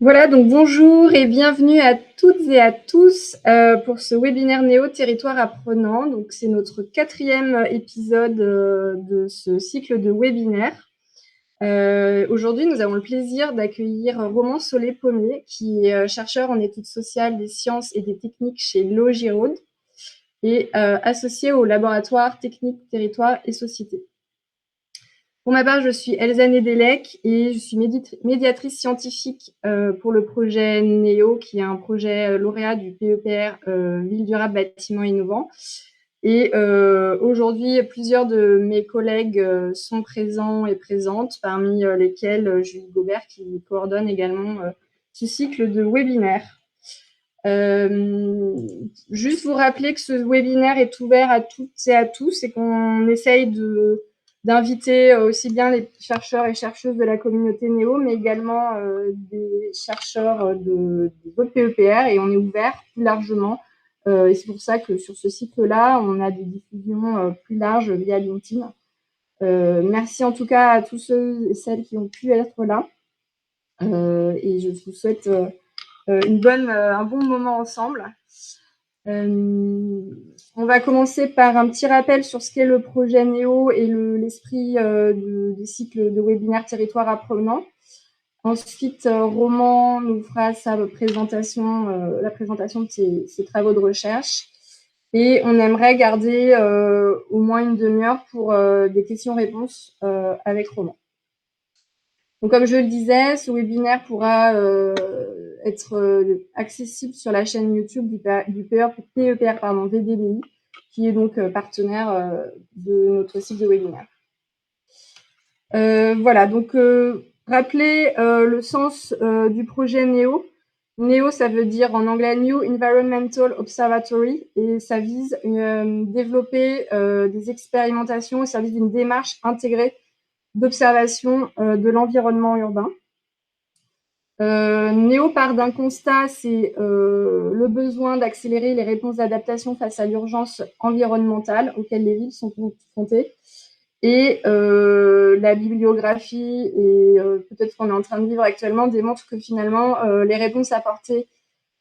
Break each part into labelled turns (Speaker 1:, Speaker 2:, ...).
Speaker 1: Voilà, donc bonjour et bienvenue à toutes et à tous pour ce webinaire Néo Territoire Apprenant. Donc, c'est notre 4e épisode de ce cycle de webinaires. Aujourd'hui, nous avons le plaisir d'accueillir Roman Solé-Pommier, qui est chercheur en études sociales, des sciences et des techniques chez Logiraude et associé au laboratoire Technique, Territoire et Société. Pour ma part, je suis Elsa Nedelec et je suis médiatrice scientifique pour le projet NEO, qui est un projet lauréat du PEPR Ville durable bâtiment innovant. Et aujourd'hui, plusieurs de mes collègues sont présents et présentes, parmi lesquels Julie Gobert, qui coordonne également ce cycle de webinaires. Juste vous rappeler que ce webinaire est ouvert à toutes et à tous et qu'on essaye d'inviter aussi bien les chercheurs et chercheuses de la communauté NEO, mais également des chercheurs des autres PEPR, et on est ouvert plus largement. Et c'est pour ça que sur ce cycle-là, on a des diffusions plus larges via LinkedIn. Merci en tout cas à tous ceux et celles qui ont pu être là. Et je vous souhaite un bon moment ensemble. On va commencer par un petit rappel sur ce qu'est le projet NEO et l'esprit du cycle de webinaire Territoire Apprenant. Ensuite, Roman nous fera la présentation de ses travaux de recherche. Et on aimerait garder au moins une demi-heure pour des questions-réponses avec Roman. Donc, comme je le disais, ce webinaire pourra être accessible sur la chaîne YouTube du PEPR VDBI, qui est donc partenaire de notre cycle de webinaire. Voilà, donc rappeler le sens du projet NEO. NEO, ça veut dire en anglais New Environmental Observatory, et ça vise développer des expérimentations au service d'une démarche intégrée d'observation de l'environnement urbain. NEO part d'un constat, c'est le besoin d'accélérer les réponses d'adaptation face à l'urgence environnementale auxquelles les villes sont confrontées. Et la bibliographie et peut-être ce qu'on est en train de vivre actuellement démontre que finalement, les réponses apportées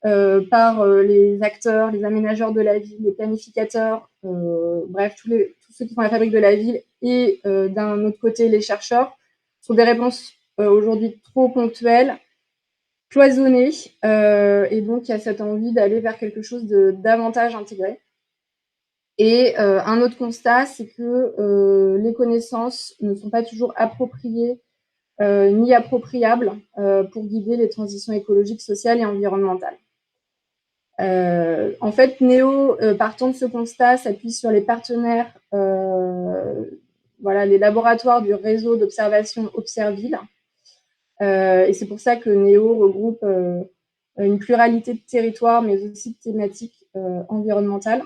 Speaker 1: par les acteurs, les aménageurs de la ville, les planificateurs, bref, tous ceux qui font la fabrique de la ville, et d'un autre côté, les chercheurs, sont des réponses aujourd'hui trop ponctuelles, cloisonnées, et donc il y a cette envie d'aller vers quelque chose de davantage intégré. Et un autre constat, c'est que les connaissances ne sont pas toujours appropriées ni appropriables pour guider les transitions écologiques, sociales et environnementales. En fait, NEO, partant de ce constat, s'appuie sur les partenaires, les laboratoires du réseau d'observation Observille. Et c'est pour ça que NEO regroupe une pluralité de territoires, mais aussi de thématiques environnementales.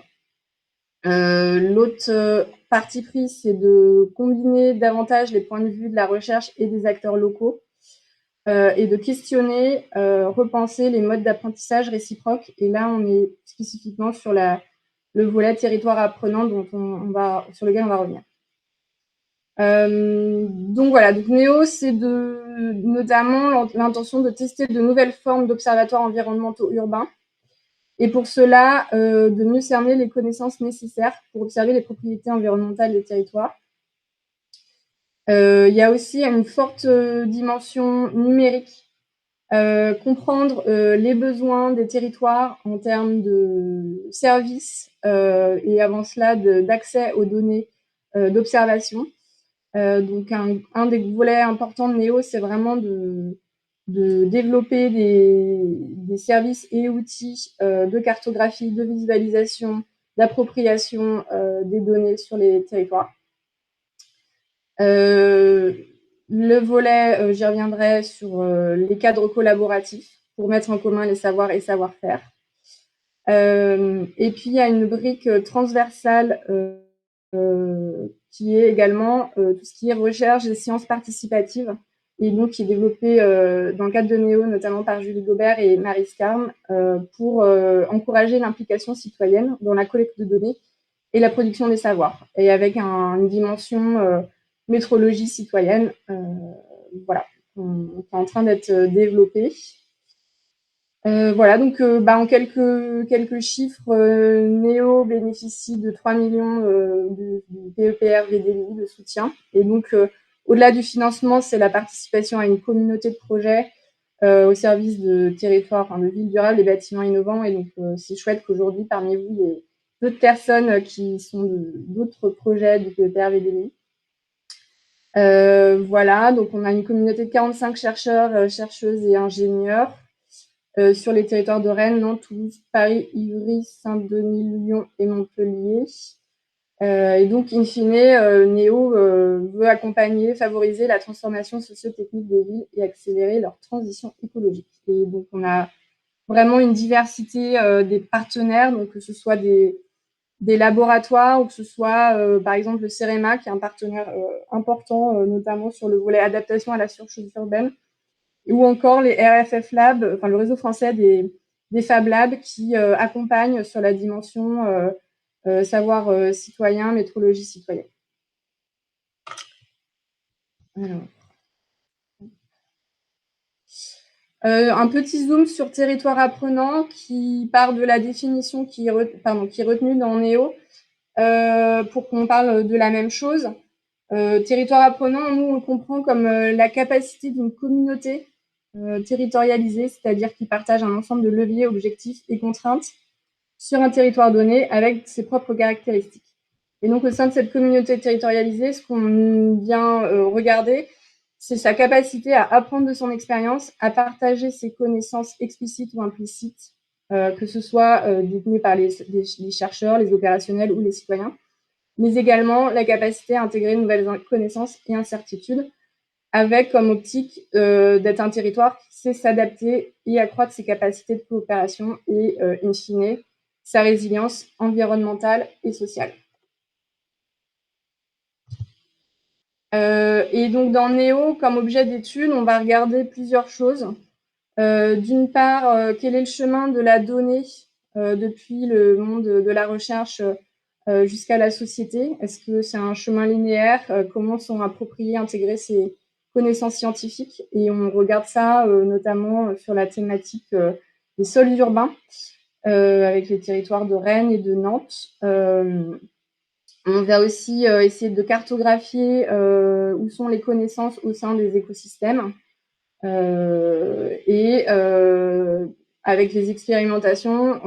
Speaker 1: L'autre parti pris, c'est de combiner davantage les points de vue de la recherche et des acteurs locaux, et de questionner, repenser les modes d'apprentissage réciproques. Et là, on est spécifiquement sur le volet territoire apprenant sur lequel on va revenir. Donc voilà, donc NEO, c'est notamment l'intention de tester de nouvelles formes d'observatoires environnementaux urbains, et pour cela, de mieux cerner les connaissances nécessaires pour observer les propriétés environnementales des territoires. Il y a aussi une forte dimension numérique, comprendre les besoins des territoires en termes de services, et avant cela d'accès aux données d'observation. Donc un des volets importants de NEO, c'est vraiment de développer des services et outils de cartographie, de visualisation, d'appropriation des données sur les territoires. Le volet, j'y reviendrai, sur les cadres collaboratifs pour mettre en commun les savoirs et savoir-faire. Et puis, il y a une brique transversale qui est également tout ce qui est recherche des sciences participatives, et donc qui est développée dans le cadre de NEO, notamment par Julie Gobert et Marie Scarne, pour encourager l'implication citoyenne dans la collecte de données et la production des savoirs, et avec une dimension métrologie citoyenne, qui est en train d'être développée. Voilà, donc en quelques chiffres, Néo bénéficie de 3 millions du PEPR VDI de soutien. Et donc, au-delà du financement, c'est la participation à une communauté de projets au service de territoires, enfin, de villes durables et bâtiments innovants. Et donc, c'est chouette qu'aujourd'hui, parmi vous, il y ait d'autres personnes qui sont d'autres projets du PEPR VDI. Voilà, donc on a une communauté de 45 chercheurs, chercheuses et ingénieurs sur les territoires de Rennes, Nantes, Toulouse, Paris, Ivry, Saint-Denis, Lyon et Montpellier. Et donc, in fine, Néo veut accompagner, favoriser la transformation socio-technique des villes et accélérer leur transition écologique. Et donc, on a vraiment une diversité des partenaires, donc que ce soit des laboratoires ou que ce soit, par exemple, le CEREMA, qui est un partenaire important, notamment sur le volet adaptation à la surchauffe urbaine, ou encore les RFF Labs, enfin le réseau français des Fab Labs qui accompagnent sur la dimension savoir citoyen, métrologie citoyenne. Alors. Un petit zoom sur territoire apprenant qui part de la définition qui est retenue dans Néo pour qu'on parle de la même chose. Territoire apprenant, nous, on le comprend comme la capacité d'une communauté territorialisée, c'est-à-dire qui partage un ensemble de leviers, objectifs et contraintes sur un territoire donné avec ses propres caractéristiques. Et donc, au sein de cette communauté territorialisée, ce qu'on vient regarder, c'est sa capacité à apprendre de son expérience, à partager ses connaissances explicites ou implicites, que ce soit détenues par les chercheurs, les opérationnels ou les citoyens, mais également la capacité à intégrer de nouvelles connaissances et incertitudes, avec comme optique d'être un territoire qui sait s'adapter et accroître ses capacités de coopération et, in fine, sa résilience environnementale et sociale. Et donc, dans Néo, comme objet d'étude, on va regarder plusieurs choses. D'une part, quel est le chemin de la donnée depuis le monde de la recherche jusqu'à la société? Est-ce que c'est un chemin linéaire? Comment sont appropriées, intégrées ces connaissances scientifiques? Et on regarde ça notamment sur la thématique des sols urbains avec les territoires de Rennes et de Nantes. On va aussi essayer de cartographier où sont les connaissances au sein des écosystèmes et avec les expérimentations,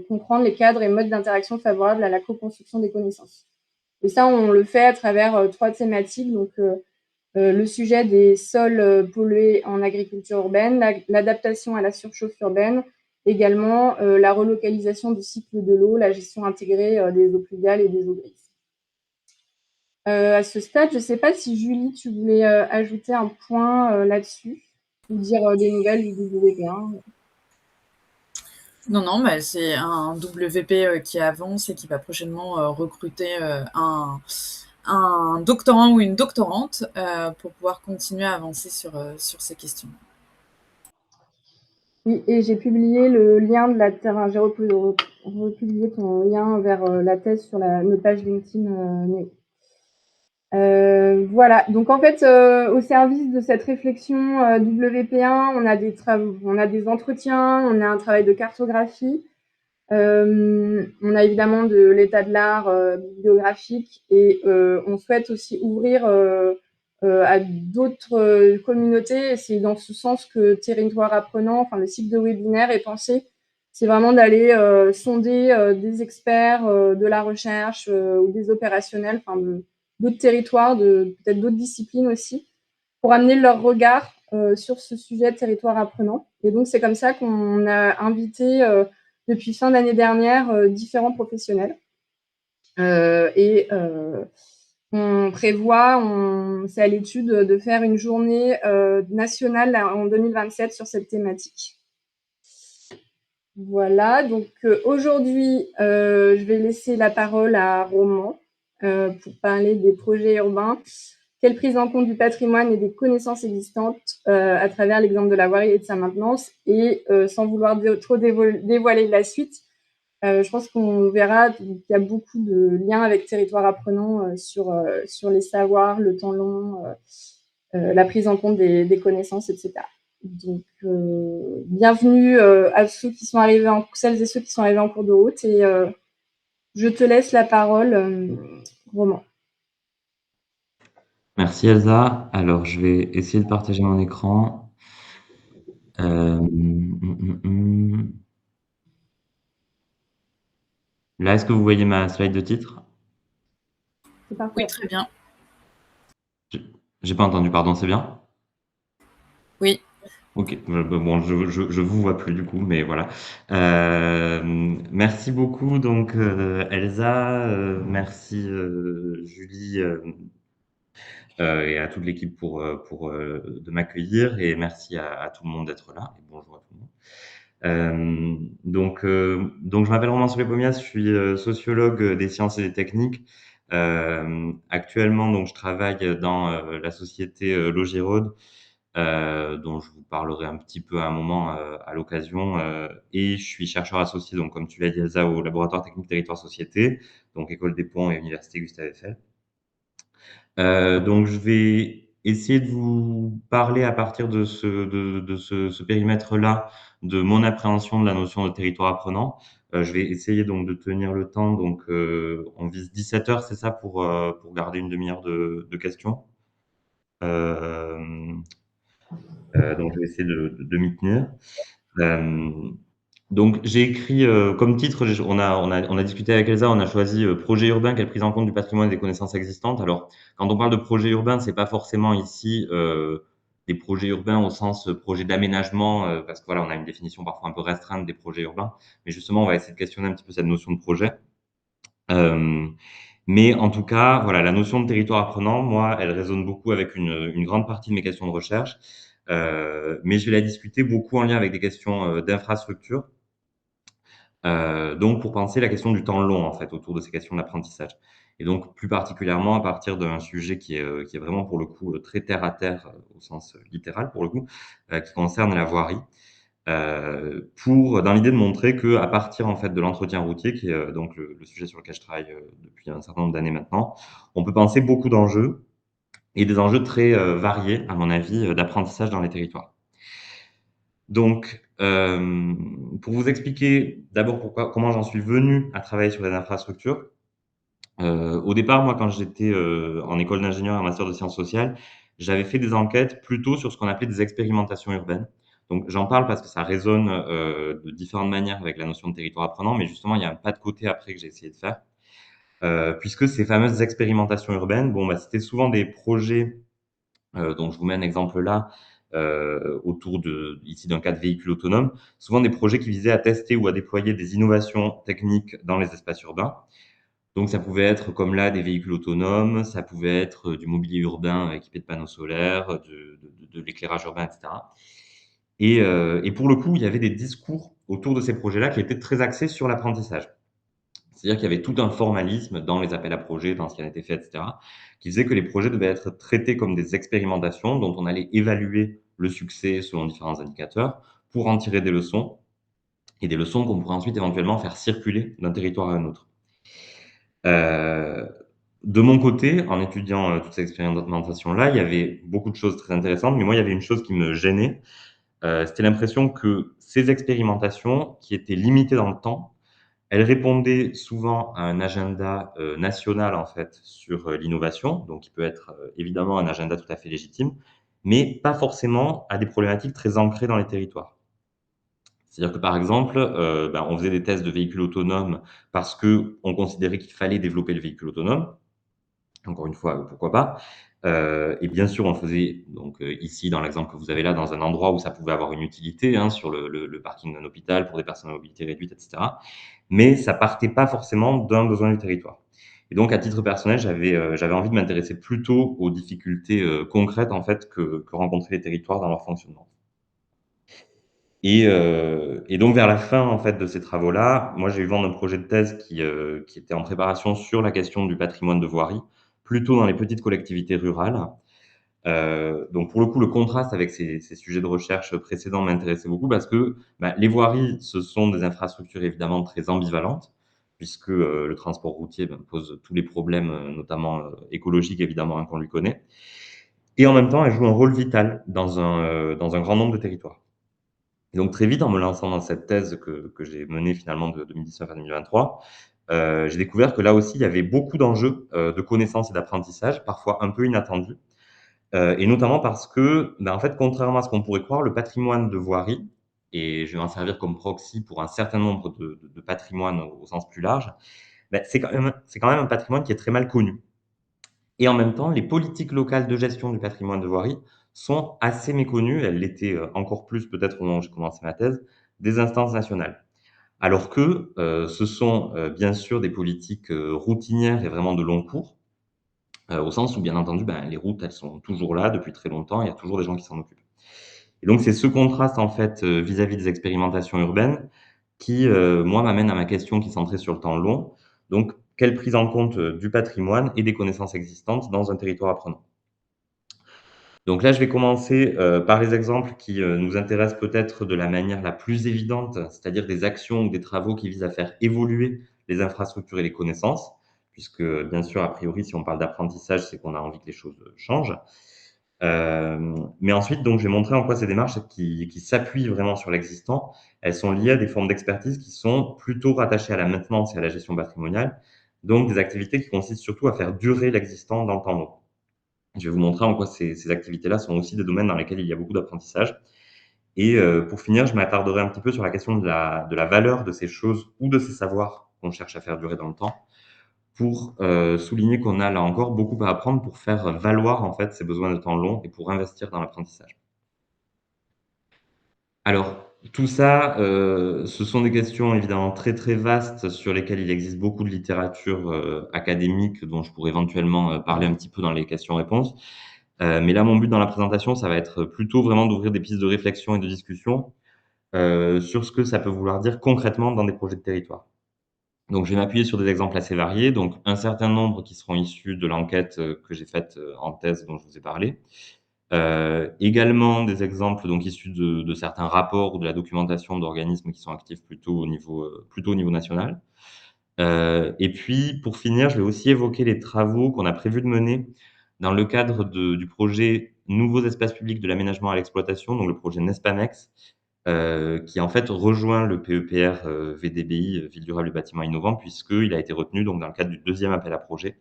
Speaker 1: comprendre les cadres et modes d'interaction favorables à la co-construction des connaissances. Et ça, on le fait à travers 3 thématiques. Donc, le sujet des sols pollués en agriculture urbaine, l'adaptation à la surchauffe urbaine, également la relocalisation du cycle de l'eau, la gestion intégrée des eaux pluviales et des eaux grises. À ce stade, je ne sais pas si Julie, tu voulais ajouter un point là-dessus ou dire des nouvelles du WP1.
Speaker 2: Non, mais c'est un WP qui avance et qui va prochainement recruter un doctorant ou une doctorante pour pouvoir continuer à avancer sur ces questions.
Speaker 1: Oui, et j'ai publié le lien de la terre. J'ai republié ton lien vers la thèse sur notre page LinkedIn Néo. Voilà, donc en fait, au service de cette réflexion WP1, on a des travaux, on a des entretiens, on a un travail de cartographie, on a évidemment de l'état de l'art bibliographique et on souhaite aussi ouvrir à d'autres communautés. Et c'est dans ce sens que Territoire Apprenant, enfin le cycle de webinaire est pensé. C'est vraiment d'aller sonder des experts de la recherche ou des opérationnels, enfin d'autres territoires, peut-être d'autres disciplines aussi, pour amener leur regard sur ce sujet de territoire apprenant. Et donc, c'est comme ça qu'on a invité depuis fin d'année dernière différents professionnels. Et on prévoit, c'est à l'étude de faire une journée nationale en 2027 sur cette thématique. Voilà, donc aujourd'hui, je vais laisser la parole à Roman pour parler des projets urbains. Quelle prise en compte du patrimoine et des connaissances existantes à travers l'exemple de la voirie et de sa maintenance. Et sans vouloir trop dévoiler la suite, je pense qu'on verra qu'il y a beaucoup de liens avec Territoire Apprenant sur les savoirs, le temps long, la prise en compte des connaissances, etc. Donc, bienvenue à celles et ceux qui sont arrivés en cours de route. Et je te laisse la parole, Romain.
Speaker 3: Merci Elsa. Alors, je vais essayer de partager mon écran. Là, est-ce que vous voyez ma slide de titre?
Speaker 1: C'est parfait.
Speaker 2: Oui, très bien.
Speaker 3: J'ai pas entendu, pardon, c'est bien?
Speaker 2: Oui.
Speaker 3: Ok, bon, je vous vois plus du coup, mais voilà. Merci beaucoup donc Elsa, merci Julie et à toute l'équipe pour de m'accueillir et merci à tout le monde d'être là et bonjour à tout le monde. Donc je m'appelle Romain Solé-Pomias, je suis sociologue des sciences et des techniques. Actuellement, donc, je travaille dans la société Logirode, dont je vous parlerai un petit peu à un moment à l'occasion. Et je suis chercheur associé, donc comme tu l'as dit, Elsa, au laboratoire technique territoire société, donc École des Ponts et Université Gustave Eiffel. Donc je vais essayer de vous parler à partir de ce périmètre-là, de mon appréhension de la notion de territoire apprenant. Je vais essayer donc de tenir le temps. Donc on vise 17 heures, c'est ça, pour garder une demi-heure de questions. Donc je vais essayer de m'y tenir. Donc j'ai écrit comme titre, on a discuté avec Elsa, on a choisi projet urbain, quelle prise en compte du patrimoine et des connaissances existantes. Alors quand on parle de projet urbain, c'est pas forcément ici des projets urbains au sens projet d'aménagement, parce que voilà, on a une définition parfois un peu restreinte des projets urbains, mais justement on va essayer de questionner un petit peu cette notion de projet. Mais en tout cas, voilà, la notion de territoire apprenant, moi, elle résonne beaucoup avec une grande partie de mes questions de recherche, mais je vais la discuter beaucoup en lien avec des questions d'infrastructure. Donc pour penser la question du temps long, en fait, autour de ces questions d'apprentissage. Et donc plus particulièrement à partir d'un sujet qui est vraiment pour le coup très terre à terre, au sens littéral pour le coup, qui concerne la voirie. Dans l'idée de montrer que à partir en fait de l'entretien routier, qui est donc le sujet sur lequel je travaille depuis un certain nombre d'années maintenant, on peut penser beaucoup d'enjeux et des enjeux très variés, à mon avis, d'apprentissage dans les territoires. Donc, pour vous expliquer d'abord comment j'en suis venu à travailler sur les infrastructures. Au départ, moi, quand j'étais en école d'ingénieur et en master de sciences sociales, j'avais fait des enquêtes plutôt sur ce qu'on appelait des expérimentations urbaines. Donc, j'en parle parce que ça résonne de différentes manières avec la notion de territoire apprenant, mais justement, il y a un pas de côté après que j'ai essayé de faire. Puisque ces fameuses expérimentations urbaines, bon, bah, c'était souvent des projets, donc je vous mets un exemple là, autour ici d'un cas de véhicule autonome, souvent des projets qui visaient à tester ou à déployer des innovations techniques dans les espaces urbains. Donc ça pouvait être comme là des véhicules autonomes, ça pouvait être du mobilier urbain équipé de panneaux solaires, de l'éclairage urbain, etc. Et pour le coup, il y avait des discours autour de ces projets-là qui étaient très axés sur l'apprentissage. C'est-à-dire qu'il y avait tout un formalisme dans les appels à projets, dans ce qui a été fait, etc., qui faisait que les projets devaient être traités comme des expérimentations dont on allait évaluer le succès selon différents indicateurs pour en tirer des leçons, et des leçons qu'on pourrait ensuite éventuellement faire circuler d'un territoire à un autre. De mon côté, en étudiant toutes ces expérimentations-là, il y avait beaucoup de choses très intéressantes, mais moi, il y avait une chose qui me gênait. C'était l'impression que ces expérimentations, qui étaient limitées dans le temps, elles répondaient souvent à un agenda national, en fait, sur l'innovation, donc qui peut être évidemment un agenda tout à fait légitime, mais pas forcément à des problématiques très ancrées dans les territoires. C'est-à-dire que, par exemple, on faisait des tests de véhicules autonomes parce qu'on considérait qu'il fallait développer le véhicule autonome. Encore une fois, pourquoi pas? Et bien sûr, on le faisait donc ici, dans l'exemple que vous avez là, dans un endroit où ça pouvait avoir une utilité, hein, sur le parking d'un hôpital pour des personnes à mobilité réduite, et cetera. Mais ça partait pas forcément d'un besoin du territoire. Et donc, à titre personnel, j'avais envie de m'intéresser plutôt aux difficultés concrètes en fait que rencontraient les territoires dans leur fonctionnement. Et donc vers la fin en fait de ces travaux-là, moi j'ai eu vent d'un projet de thèse qui était en préparation sur la question du patrimoine de voirie, plutôt dans les petites collectivités rurales. Donc pour le coup, le contraste avec ces sujets de recherche précédents m'intéressait beaucoup parce que les voiries, ce sont des infrastructures évidemment très ambivalentes, puisque le transport routier pose tous les problèmes, notamment écologiques évidemment, hein, qu'on lui connaît. et en même temps, elle joue un rôle vital dans un grand nombre de territoires. Et donc très vite, en me lançant dans cette thèse que j'ai menée finalement de 2019 à 2023, j'ai découvert que là aussi, il y avait beaucoup d'enjeux de connaissances et d'apprentissage, parfois un peu inattendus, et notamment parce que, en fait, contrairement à ce qu'on pourrait croire, le patrimoine de voirie, et je vais m'en servir comme proxy pour un certain nombre de patrimoines au sens plus large, c'est quand même un patrimoine qui est très mal connu. Et en même temps, les politiques locales de gestion du patrimoine de voirie sont assez méconnues, elles l'étaient encore plus peut-être au moment où j'ai commencé ma thèse, des instances nationales. Alors que ce sont bien sûr des politiques routinières et vraiment de long cours, au sens où bien entendu, les routes, elles sont toujours là depuis très longtemps, il y a toujours des gens qui s'en occupent. Et donc c'est ce contraste en fait vis-à-vis des expérimentations urbaines qui, moi, m'amène à ma question qui est centrée sur le temps long. Donc, quelle prise en compte du patrimoine et des connaissances existantes dans un territoire apprenant? Donc là, je vais commencer par les exemples qui nous intéressent peut-être de la manière la plus évidente, c'est-à-dire des actions ou des travaux qui visent à faire évoluer les infrastructures et les connaissances, puisque bien sûr, a priori, si on parle d'apprentissage, c'est qu'on a envie que les choses changent. Mais ensuite, donc, je vais montrer en quoi ces démarches qui s'appuient vraiment sur l'existant, elles sont liées à des formes d'expertise qui sont plutôt rattachées à la maintenance et à la gestion patrimoniale, donc des activités qui consistent surtout à faire durer l'existant dans le temps long. Je vais vous montrer en quoi ces activités-là sont aussi des domaines dans lesquels il y a beaucoup d'apprentissage. Et pour finir, je m'attarderai un petit peu sur la question de la valeur de ces choses ou de ces savoirs qu'on cherche à faire durer dans le temps, pour souligner qu'on a là encore beaucoup à apprendre pour faire valoir en fait ces besoins de temps long et pour investir dans l'apprentissage. Alors, tout ça, ce sont des questions évidemment très, très vastes sur lesquelles il existe beaucoup de littérature académique dont je pourrais éventuellement parler un petit peu dans les questions-réponses. Mais là, mon but dans la présentation, ça va être plutôt vraiment d'ouvrir des pistes de réflexion et de discussion sur ce que ça peut vouloir dire concrètement dans des projets de territoire. Donc, je vais m'appuyer sur des exemples assez variés, donc un certain nombre qui seront issus de l'enquête que j'ai faite en thèse dont je vous ai parlé. Également des exemples donc issus de certains rapports ou de la documentation d'organismes qui sont actifs plutôt au niveau national. Et puis pour finir, je vais aussi évoquer les travaux qu'on a prévu de mener dans le cadre du projet Nouveaux espaces publics de l'aménagement à l'exploitation, donc le projet NESPAMEX, qui en fait rejoint le PEPR, VDBI, Ville durable et bâtiments innovants, puisqu'il a été retenu donc dans le cadre du 2e appel à projet.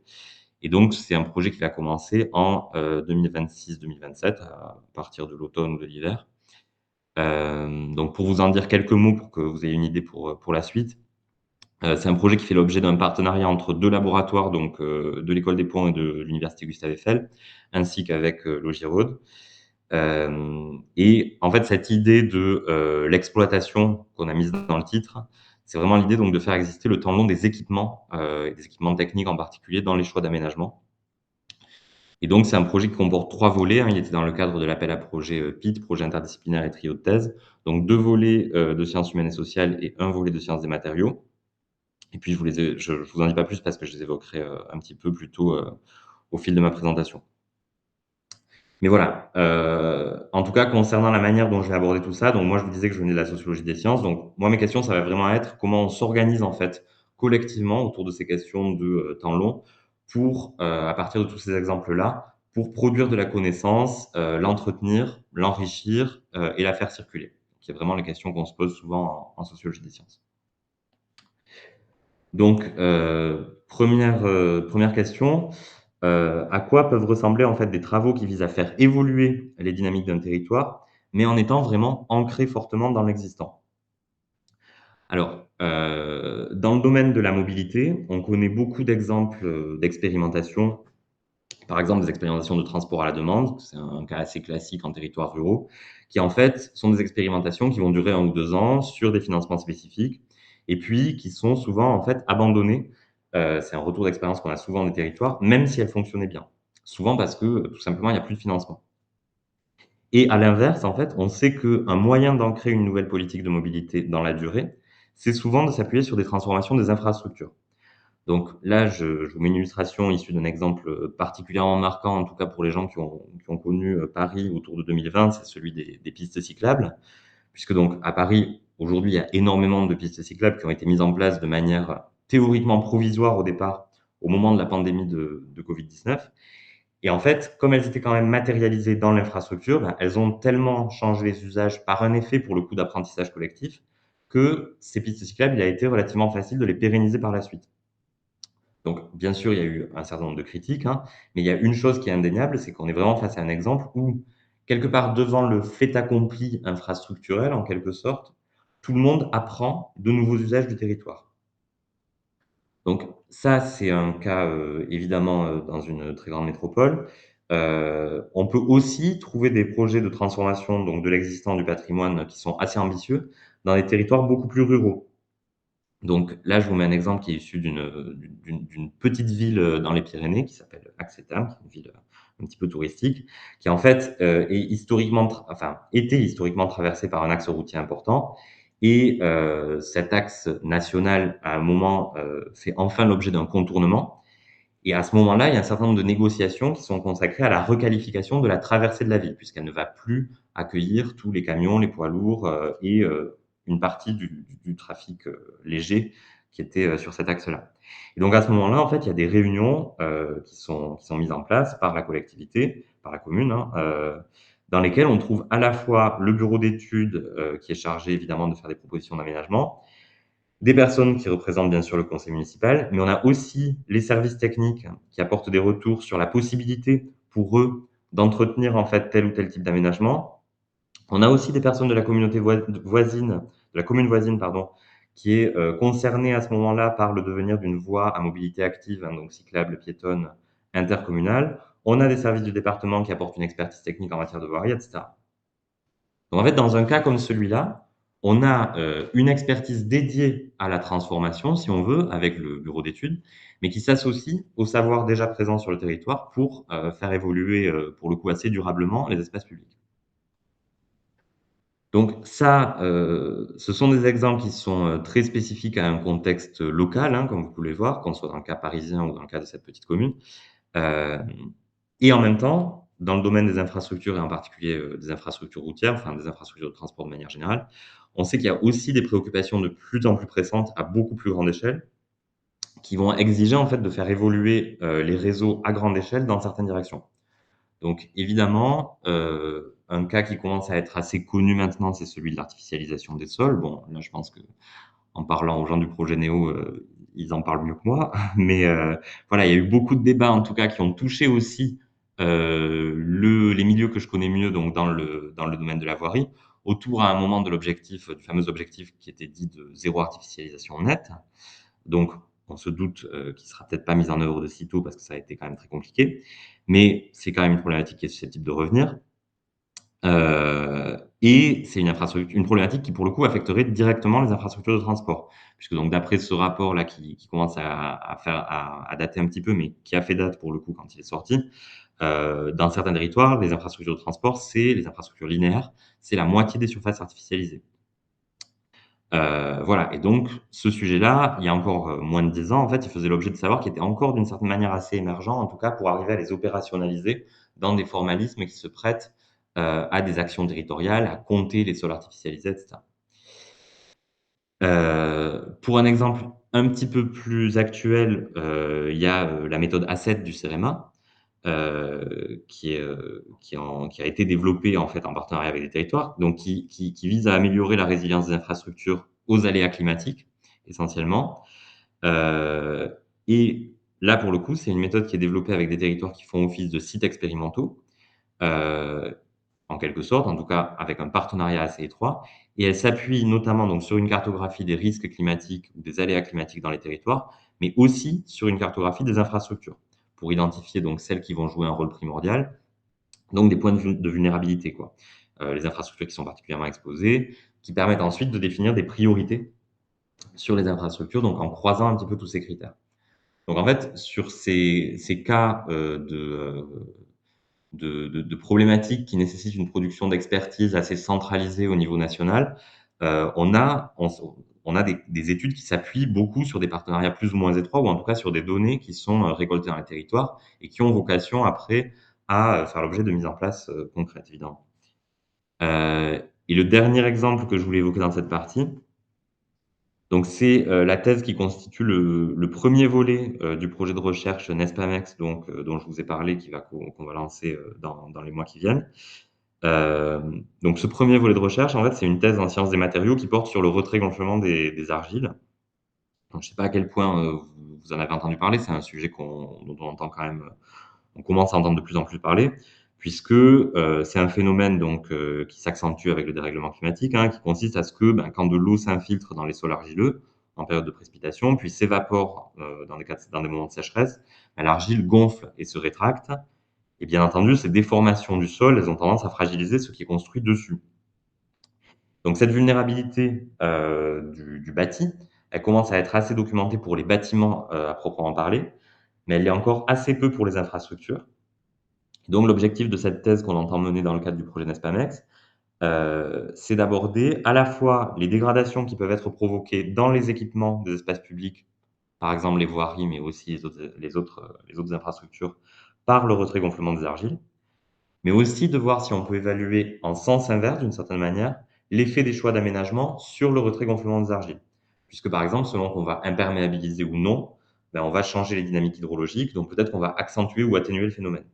Speaker 3: Et donc c'est un projet qui va commencer en 2026-2027, à partir de l'automne ou de l'hiver. Donc pour vous en dire quelques mots pour que vous ayez une idée pour la suite, c'est un projet qui fait l'objet d'un partenariat entre 2 laboratoires, donc de l'École des Ponts et de l'Université Gustave Eiffel, ainsi qu'avec Logiraude. Et en fait, cette idée de l'exploitation qu'on a mise dans le titre, c'est vraiment l'idée donc de faire exister le temps long des équipements et des équipements techniques en particulier dans les choix d'aménagement. Et donc c'est un projet qui comporte 3 volets, hein. Il était dans le cadre de l'appel à projet PIT, projet interdisciplinaire et trio de thèse. Donc 2 volets de sciences humaines et sociales et 1 volet de sciences des matériaux. Et puis je vous en dis pas plus parce que je les évoquerai un petit peu plus tôt au fil de ma présentation. Mais voilà, en tout cas concernant la manière dont je vais aborder tout ça, donc moi je vous disais que je venais de la sociologie des sciences, donc moi mes questions ça va vraiment être comment on s'organise en fait collectivement autour de ces questions de temps long pour, à partir de tous ces exemples-là, pour produire de la connaissance, l'entretenir, l'enrichir et la faire circuler. C'est vraiment les questions qu'on se pose souvent en sociologie des sciences. Donc, première question, à quoi peuvent ressembler en fait des travaux qui visent à faire évoluer les dynamiques d'un territoire, mais en étant vraiment ancrés fortement dans l'existant? Alors, dans le domaine de la mobilité, on connaît beaucoup d'exemples, d'expérimentations. Par exemple, des expérimentations de transport à la demande, c'est un cas assez classique en territoires ruraux, qui en fait sont des expérimentations qui vont durer 1 ou 2 ans sur des financements spécifiques et puis qui sont souvent en fait abandonnées. C'est un retour d'expérience qu'on a souvent des territoires, même si elles fonctionnaient bien. Souvent parce que, tout simplement, il n'y a plus de financement. Et à l'inverse, en fait, on sait qu'un moyen d'ancrer une nouvelle politique de mobilité dans la durée, c'est souvent de s'appuyer sur des transformations des infrastructures. Donc là, je vous mets une illustration issue d'un exemple particulièrement marquant, en tout cas pour les gens qui ont connu Paris autour de 2020, c'est celui des pistes cyclables. Puisque donc à Paris, aujourd'hui, il y a énormément de pistes cyclables qui ont été mises en place de manière théoriquement provisoire au départ, au moment de la pandémie de Covid-19. Et en fait, comme elles étaient quand même matérialisées dans l'infrastructure, ben, elles ont tellement changé les usages par un effet, pour le coup, d'apprentissage collectif, que ces pistes cyclables, il a été relativement facile de les pérenniser par la suite. Donc, bien sûr, il y a eu un certain nombre de critiques, hein, mais il y a une chose qui est indéniable, c'est qu'on est vraiment face à un exemple où, quelque part devant le fait accompli infrastructurel, en quelque sorte, tout le monde apprend de nouveaux usages du territoire. Donc ça, c'est un cas, évidemment, dans une très grande métropole. On peut aussi trouver des projets de transformation, donc de l'existant du patrimoine, qui sont assez ambitieux, dans des territoires beaucoup plus ruraux. Donc là, je vous mets un exemple qui est issu d'une petite ville, dans les Pyrénées qui s'appelle Axétam, qui est une ville, un petit peu touristique, qui en fait, est historiquement était historiquement traversée par un axe routier important et cet axe national, à un moment, fait enfin l'objet d'un contournement et à ce moment-là, il y a un certain nombre de négociations qui sont consacrées à la requalification de la traversée de la ville, puisqu'elle ne va plus accueillir tous les camions, les poids lourds, et une partie du trafic, léger qui était, sur cet axe-là. Et donc à ce moment-là, en fait, il y a des réunions, qui sont mises en place par la collectivité, par la commune, hein, dans lesquelles on trouve à la fois le bureau d'études, qui est chargé évidemment de faire des propositions d'aménagement, des personnes qui représentent bien sûr le conseil municipal, mais on a aussi les services techniques qui apportent des retours sur la possibilité pour eux d'entretenir en fait tel ou tel type d'aménagement. On a aussi des personnes de la communauté voisine, de la commune voisine, pardon, qui est concernée à ce moment-là par le devenir d'une voie à mobilité active, hein, donc cyclable, piétonne, intercommunale. On a des services du département qui apportent une expertise technique en matière de voirie, etc. Donc en fait, dans un cas comme celui-là, on a une expertise dédiée à la transformation, si on veut, avec le bureau d'études, mais qui s'associe au savoir déjà présent sur le territoire pour faire évoluer, pour le coup, assez durablement les espaces publics. Donc ça, ce sont des exemples qui sont très spécifiques à un contexte local, hein, comme vous pouvez le voir, qu'on soit dans le cas parisien ou dans le cas de cette petite commune. Euh, et en même temps, dans le domaine des infrastructures et en particulier des infrastructures routières, enfin des infrastructures de transport de manière générale, on sait qu'il y a aussi des préoccupations de plus en plus pressantes à beaucoup plus grande échelle qui vont exiger en fait de faire évoluer les réseaux à grande échelle dans certaines directions. Donc évidemment, un cas qui commence à être assez connu maintenant, c'est celui de l'artificialisation des sols. Bon, là je pense que en parlant aux gens du projet Néo, ils en parlent mieux que moi. Mais voilà, il y a eu beaucoup de débats, en tout cas, qui ont touché aussi les milieux que je connais mieux, donc dans le domaine de la voirie, autour à un moment de l'objectif, du fameux objectif qui était dit de zéro artificialisation nette. Donc, on se doute qu'il sera peut-être pas mis en œuvre de sitôt parce que ça a été quand même très compliqué, mais c'est quand même une problématique qui est susceptible de revenir. Et c'est une problématique qui, pour le coup, affecterait directement les infrastructures de transport. Puisque donc d'après ce rapport-là qui commence à dater un petit peu, mais qui a fait date pour le coup quand il est sorti, dans certains territoires, les infrastructures de transport, c'est les infrastructures linéaires, c'est la moitié des surfaces artificialisées. Voilà et donc ce sujet-là, il y a encore, moins de 10 ans, en fait, il faisait l'objet de savoir qui était encore d'une certaine manière assez émergent, en tout cas pour arriver à les opérationnaliser dans des formalismes qui se prêtent, à des actions territoriales, à compter les sols artificialisés et cetera. Pour un exemple un petit peu plus actuel, il y a, la méthode A7 du CEREMA, qui a été développée, en fait, en partenariat avec des territoires, donc qui vise à améliorer la résilience des infrastructures aux aléas climatiques, essentiellement. Et là, pour le coup, c'est une méthode qui est développée avec des territoires qui font office de sites expérimentaux, heu, en quelque sorte, en tout cas avec un partenariat assez étroit et elle s'appuie notamment donc sur une cartographie des risques climatiques ou des aléas climatiques dans les territoires, mais aussi sur une cartographie des infrastructures pour identifier donc celles qui vont jouer un rôle primordial, donc des points de vulnérabilité quoi. Les infrastructures qui sont particulièrement exposées, qui permettent ensuite de définir des priorités sur les infrastructures, donc en croisant un petit peu tous ces critères. Donc en fait, sur ces cas de problématiques qui nécessitent une production d'expertise assez centralisée au niveau national, on a des études qui s'appuient beaucoup sur des partenariats plus ou moins étroits ou en tout cas sur des données qui sont récoltées dans les territoires et qui ont vocation après à faire l'objet de mise en place concrète, évidemment. Et le dernier exemple que je voulais évoquer dans cette partie, Donc c'est, la thèse qui constitue le 1er volet, du projet de recherche NESPAMEX dont je vous ai parlé qu'on va lancer, dans les mois qui viennent. Donc ce 1er volet de recherche, en fait, c'est une thèse en sciences des matériaux qui porte sur le retrait-gonflement des argiles. Donc je sais pas à quel point, vous en avez entendu parler, c'est un sujet dont on entend quand même, on commence à entendre de plus en plus parler, puisque, c'est un phénomène donc, qui s'accentue avec le dérèglement climatique, hein, qui consiste à ce que, quand de l'eau s'infiltre dans les sols argileux en période de précipitation, puis s'évapore, dans des moments de sécheresse, l'argile gonfle et se rétracte et bien entendu, ces déformations du sol, elles ont tendance à fragiliser ce qui est construit dessus. Donc cette vulnérabilité, du bâti, elle commence à être assez documentée pour les bâtiments, à proprement parler, mais elle l'est encore assez peu pour les infrastructures. Donc l'objectif de cette thèse qu'on entend mener dans le cadre du projet NESPAMEX, c'est d'aborder à la fois les dégradations qui peuvent être provoquées dans les équipements des espaces publics, par exemple les voiries, mais aussi les autres infrastructures, par le retrait-gonflement des argiles, mais aussi de voir si on peut évaluer en sens inverse, d'une certaine manière, l'effet des choix d'aménagement sur le retrait-gonflement des argiles. Puisque par exemple, selon qu'on va imperméabiliser ou non, on va changer les dynamiques hydrologiques, donc peut-être qu'on va accentuer ou atténuer le phénomène.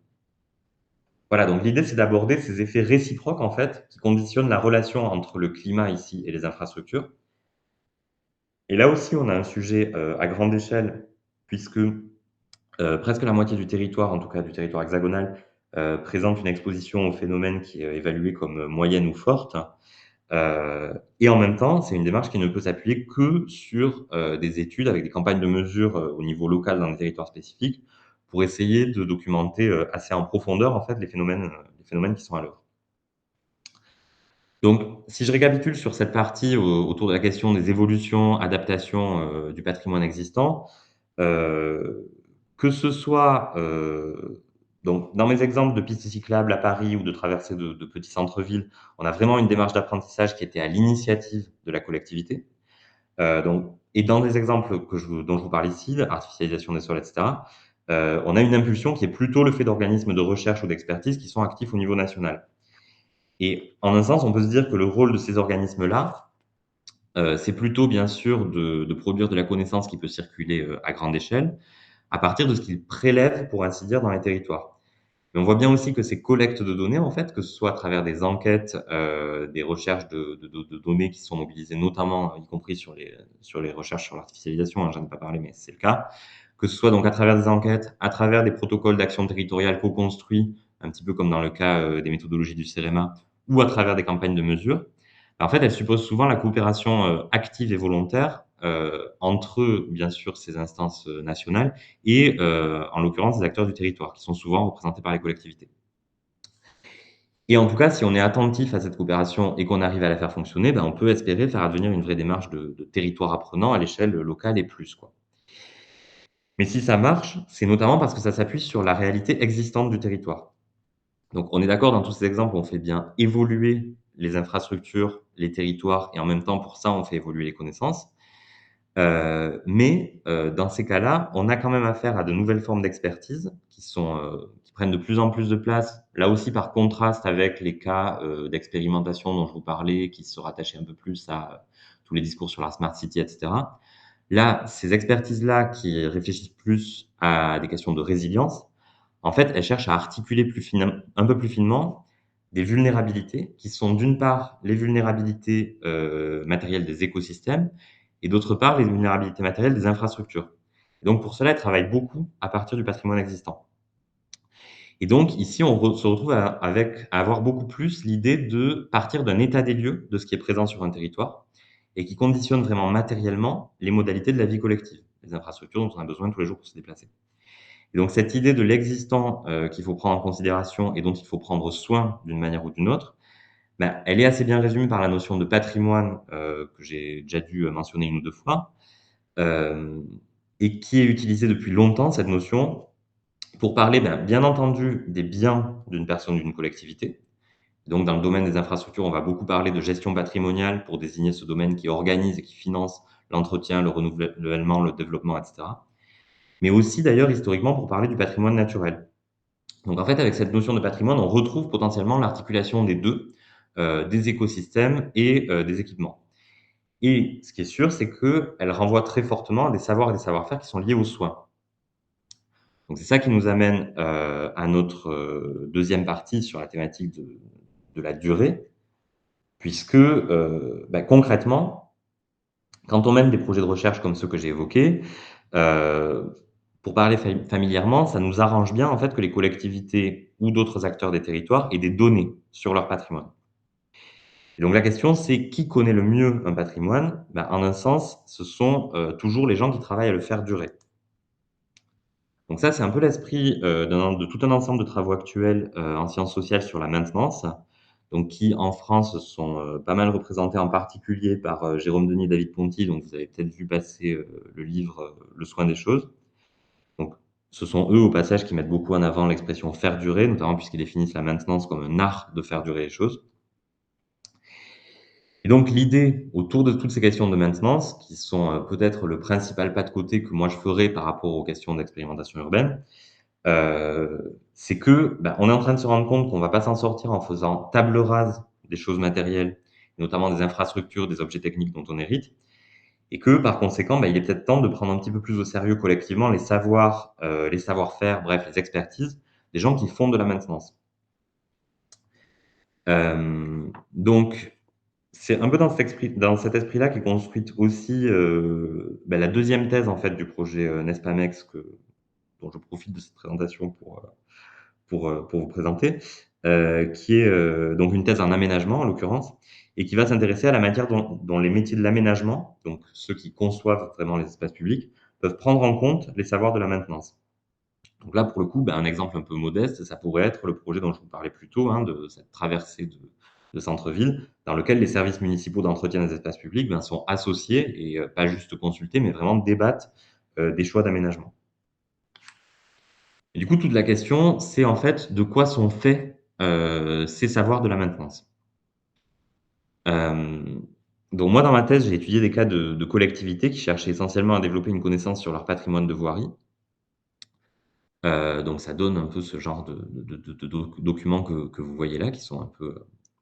Speaker 3: Voilà, donc l'idée, c'est d'aborder ces effets réciproques, en fait, qui conditionnent la relation entre le climat ici et les infrastructures. Et là aussi, on a un sujet à grande échelle, puisque presque la moitié du territoire, en tout cas du territoire hexagonal, présente une exposition au phénomène qui est évaluée comme moyenne ou forte. Et en même temps, c'est une démarche qui ne peut s'appuyer que sur des études avec des campagnes de mesure au niveau local dans des territoires spécifiques pour essayer de documenter assez en profondeur en fait les phénomènes qui sont à l'œuvre. Donc, si je récapitule sur cette partie autour de la question des évolutions, adaptations du patrimoine existant, que ce soit donc dans mes exemples de pistes cyclables à Paris ou de traversées de petits centres-villes, on a vraiment une démarche d'apprentissage qui était à l'initiative de la collectivité. Et dans des exemples dont je vous parle ici, artificialisation des sols, etc., on a une impulsion qui est plutôt le fait d'organismes de recherche ou d'expertise qui sont actifs au niveau national. Et en un sens, on peut se dire que le rôle de ces organismes-là, c'est plutôt bien sûr de produire de la connaissance qui peut circuler à grande échelle, à partir de ce qu'ils prélèvent, pour ainsi dire, dans les territoires. Mais on voit bien aussi que ces collectes de données, en fait, que ce soit à travers des enquêtes, des recherches de données qui sont mobilisées notamment, y compris sur les recherches sur l'artificialisation, hein, j'en ai pas parlé, mais c'est le cas, que ce soit donc à travers des enquêtes, à travers des protocoles d'action territoriale co-construits, un petit peu comme dans le cas des méthodologies du CEREMA, ou à travers des campagnes de mesure. En fait, elles supposent souvent la coopération active et volontaire entre, bien sûr, ces instances nationales et, en l'occurrence, des acteurs du territoire, qui sont souvent représentés par les collectivités. Et en tout cas, si on est attentif à cette coopération et qu'on arrive à la faire fonctionner, on peut espérer faire advenir une vraie démarche de territoire apprenant à l'échelle locale et plus, quoi. Mais si ça marche, c'est notamment parce que ça s'appuie sur la réalité existante du territoire. Donc on est d'accord, dans tous ces exemples, on fait bien évoluer les infrastructures, les territoires et en même temps, pour ça, on fait évoluer les connaissances. Mais dans ces cas-là, on a quand même affaire à de nouvelles formes d'expertise qui prennent de plus en plus de place, là aussi par contraste avec les cas d'expérimentation dont je vous parlais, qui se rattachaient un peu plus à tous les discours sur la smart city, et cetera. Là, ces expertises-là qui réfléchissent plus à des questions de résilience, en fait, elles cherchent à articuler un peu plus finement des vulnérabilités qui sont d'une part les vulnérabilités matérielles des écosystèmes et d'autre part les vulnérabilités matérielles des infrastructures. Donc pour cela, elles travaillent beaucoup à partir du patrimoine existant. Et donc ici, se retrouve à avoir beaucoup plus l'idée de partir d'un état des lieux de ce qui est présent sur un territoire et qui conditionne vraiment matériellement les modalités de la vie collective, les infrastructures dont on a besoin tous les jours pour se déplacer. Et donc cette idée de l'existant qu'il faut prendre en considération et dont il faut prendre soin d'une manière ou d'une autre, elle est assez bien résumée par la notion de patrimoine que j'ai déjà dû mentionner une ou deux fois, et qui est utilisée depuis longtemps, cette notion, pour parler bien entendu des biens d'une personne ou d'une collectivité. Donc dans le domaine des infrastructures, on va beaucoup parler de gestion patrimoniale pour désigner ce domaine qui organise et qui finance l'entretien, le renouvellement, le développement, etc. Mais aussi d'ailleurs historiquement pour parler du patrimoine naturel. Donc en fait, avec cette notion de patrimoine, on retrouve potentiellement l'articulation des deux, des écosystèmes et des équipements. Et ce qui est sûr, c'est qu'elle renvoie très fortement à des savoirs et des savoir-faire qui sont liés aux soins. Donc c'est ça qui nous amène à notre deuxième partie sur la thématique de la durée, puisque concrètement, quand on mène des projets de recherche comme ceux que j'ai évoqués, pour parler familièrement, ça nous arrange bien en fait que les collectivités ou d'autres acteurs des territoires aient des données sur leur patrimoine. Et donc la question, c'est qui connaît le mieux un patrimoine? En un sens, ce sont toujours les gens qui travaillent à le faire durer. Donc ça, c'est un peu l'esprit de tout un ensemble de travaux actuels en sciences sociales sur la maintenance, donc qui en France sont pas mal représentés en particulier par Jérôme Denis et David Ponty, donc vous avez peut-être vu passer le livre Le soin des choses. Donc ce sont eux au passage qui mettent beaucoup en avant l'expression faire durer, notamment puisqu'ils définissent la maintenance comme un art de faire durer les choses. Et donc l'idée autour de toutes ces questions de maintenance, qui sont peut-être le principal pas de côté que moi je ferais par rapport aux questions d'expérimentation urbaine, c'est que, on est en train de se rendre compte qu'on va pas s'en sortir en faisant table rase des choses matérielles, notamment des infrastructures, des objets techniques dont on hérite, et que par conséquent, il est peut-être temps de prendre un petit peu plus au sérieux collectivement les savoirs, les savoir-faire, bref, les expertises des gens qui font de la maintenance. Donc c'est un peu dans cet esprit-là qu'est construite aussi, la deuxième thèse en fait du projet, Nespamex dont je profite de cette présentation pour vous présenter, qui est donc une thèse en aménagement en l'occurrence, et qui va s'intéresser à la matière dont les métiers de l'aménagement, donc ceux qui conçoivent vraiment les espaces publics, peuvent prendre en compte les savoirs de la maintenance. Donc là, pour le coup, un exemple un peu modeste, ça pourrait être le projet dont je vous parlais plus tôt, de cette traversée de centre-ville, dans lequel les services municipaux d'entretien des espaces publics sont associés et pas juste consultés, mais vraiment débattent des choix d'aménagement. Et du coup, toute la question, c'est en fait de quoi sont faits ces savoirs de la maintenance. Donc moi, dans ma thèse, j'ai étudié des cas de collectivités qui cherchaient essentiellement à développer une connaissance sur leur patrimoine de voirie. Donc ça donne un peu ce genre de documents que vous voyez là, qui sont un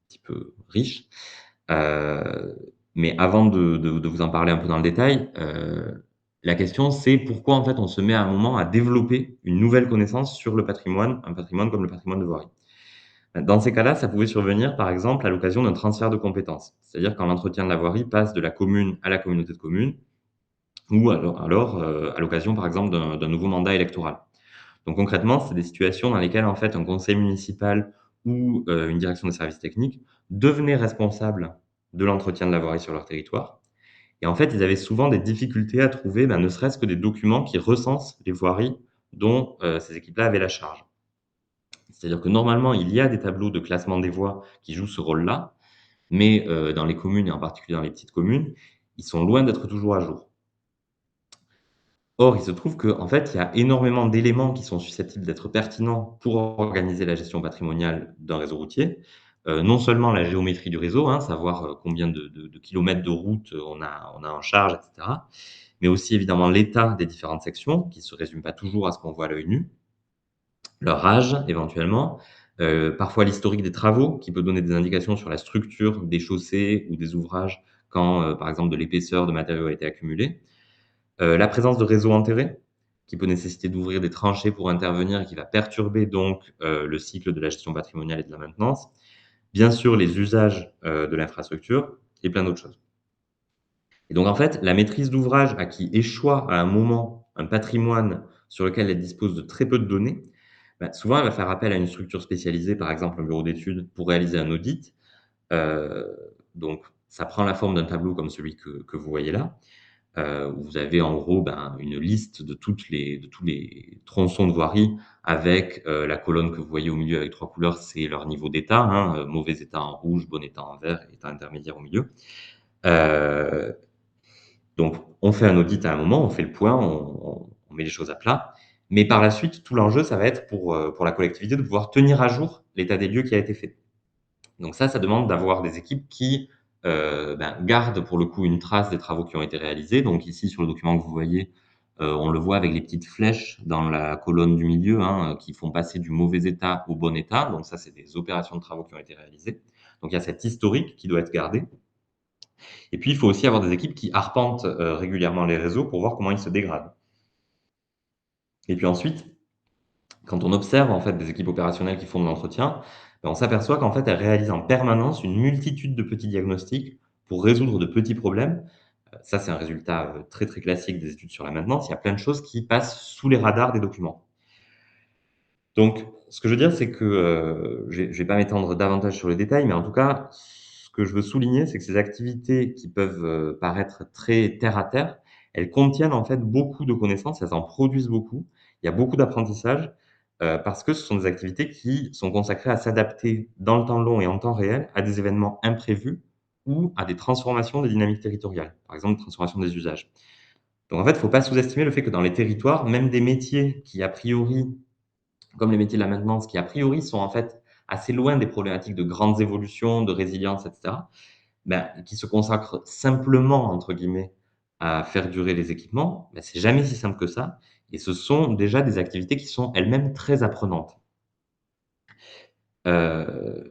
Speaker 3: petit peu riches. Mais avant de vous en parler un peu dans le détail, la question c'est pourquoi en fait on se met à un moment à développer une nouvelle connaissance sur le patrimoine, un patrimoine comme le patrimoine de voirie. Dans ces cas-là, ça pouvait survenir par exemple à l'occasion d'un transfert de compétences. C'est-à-dire quand l'entretien de la voirie passe de la commune à la communauté de communes ou alors à l'occasion par exemple d'un nouveau mandat électoral. Donc concrètement, c'est des situations dans lesquelles en fait un conseil municipal ou une direction des services techniques devenait responsable de l'entretien de la voirie sur leur territoire. Et en fait, ils avaient souvent des difficultés à trouver, ne serait-ce que des documents qui recensent les voiries dont ces équipes-là avaient la charge. C'est-à-dire que normalement, il y a des tableaux de classement des voies qui jouent ce rôle-là, mais dans les communes et en particulier dans les petites communes, ils sont loin d'être toujours à jour. Or, il se trouve qu'en fait, il y a énormément d'éléments qui sont susceptibles d'être pertinents pour organiser la gestion patrimoniale d'un réseau routier. Non seulement la géométrie du réseau, savoir combien de kilomètres de route on a en charge, et cetera, mais aussi évidemment l'état des différentes sections, qui ne se résume pas toujours à ce qu'on voit à l'œil nu, leur âge éventuellement, parfois l'historique des travaux, qui peut donner des indications sur la structure des chaussées ou des ouvrages quand, par exemple, de l'épaisseur de matériaux a été accumulée. La présence de réseaux enterrés, qui peut nécessiter d'ouvrir des tranchées pour intervenir et qui va perturber donc le cycle de la gestion patrimoniale et de la maintenance. Bien sûr, les usages de l'infrastructure et plein d'autres choses. Et donc en fait, la maîtrise d'ouvrage à qui échoit à un moment un patrimoine sur lequel elle dispose de très peu de données, souvent elle va faire appel à une structure spécialisée, par exemple un bureau d'études, pour réaliser un audit. Donc ça prend la forme d'un tableau comme celui que vous voyez là. Où vous avez en gros une liste de tous les tronçons de voirie avec la colonne que vous voyez au milieu avec 3 couleurs, c'est leur niveau d'état, mauvais état en rouge, bon état en vert, état intermédiaire au milieu. Donc on fait un audit à un moment, on fait le point, on met les choses à plat, mais par la suite, tout l'enjeu, ça va être pour la collectivité de pouvoir tenir à jour l'état des lieux qui a été fait. Donc ça demande d'avoir des équipes qui gardent pour le coup une trace des travaux qui ont été réalisés. Donc ici, sur le document que vous voyez, on le voit avec les petites flèches dans la colonne du milieu qui font passer du mauvais état au bon état. Donc ça, c'est des opérations de travaux qui ont été réalisées. Donc il y a cet historique qui doit être gardé. Et puis, il faut aussi avoir des équipes qui arpentent régulièrement les réseaux pour voir comment ils se dégradent. Et puis ensuite, quand on observe en fait des équipes opérationnelles qui font de l'entretien, ben, on s'aperçoit qu'en fait, elles réalisent en permanence une multitude de petits diagnostics pour résoudre de petits problèmes. Ça, c'est un résultat très très classique des études sur la maintenance. Il y a plein de choses qui passent sous les radars des documents. Donc, ce que je veux dire, c'est que je ne vais pas m'étendre davantage sur les détails, mais en tout cas, ce que je veux souligner, c'est que ces activités qui peuvent paraître très terre à terre, elles contiennent en fait beaucoup de connaissances, elles en produisent beaucoup. Il y a beaucoup d'apprentissage parce que ce sont des activités qui sont consacrées à s'adapter dans le temps long et en temps réel à des événements imprévus ou à des transformations des dynamiques territoriales, par exemple, transformation des usages. Donc en fait, il ne faut pas sous-estimer le fait que dans les territoires, même des métiers qui a priori comme les métiers de la maintenance, qui a priori sont en fait assez loin des problématiques de grandes évolutions, de résilience, etc., ben, qui se consacrent simplement, entre guillemets, à faire durer les équipements, ben, c'est jamais si simple que ça. Et ce sont déjà des activités qui sont elles-mêmes très apprenantes. Euh,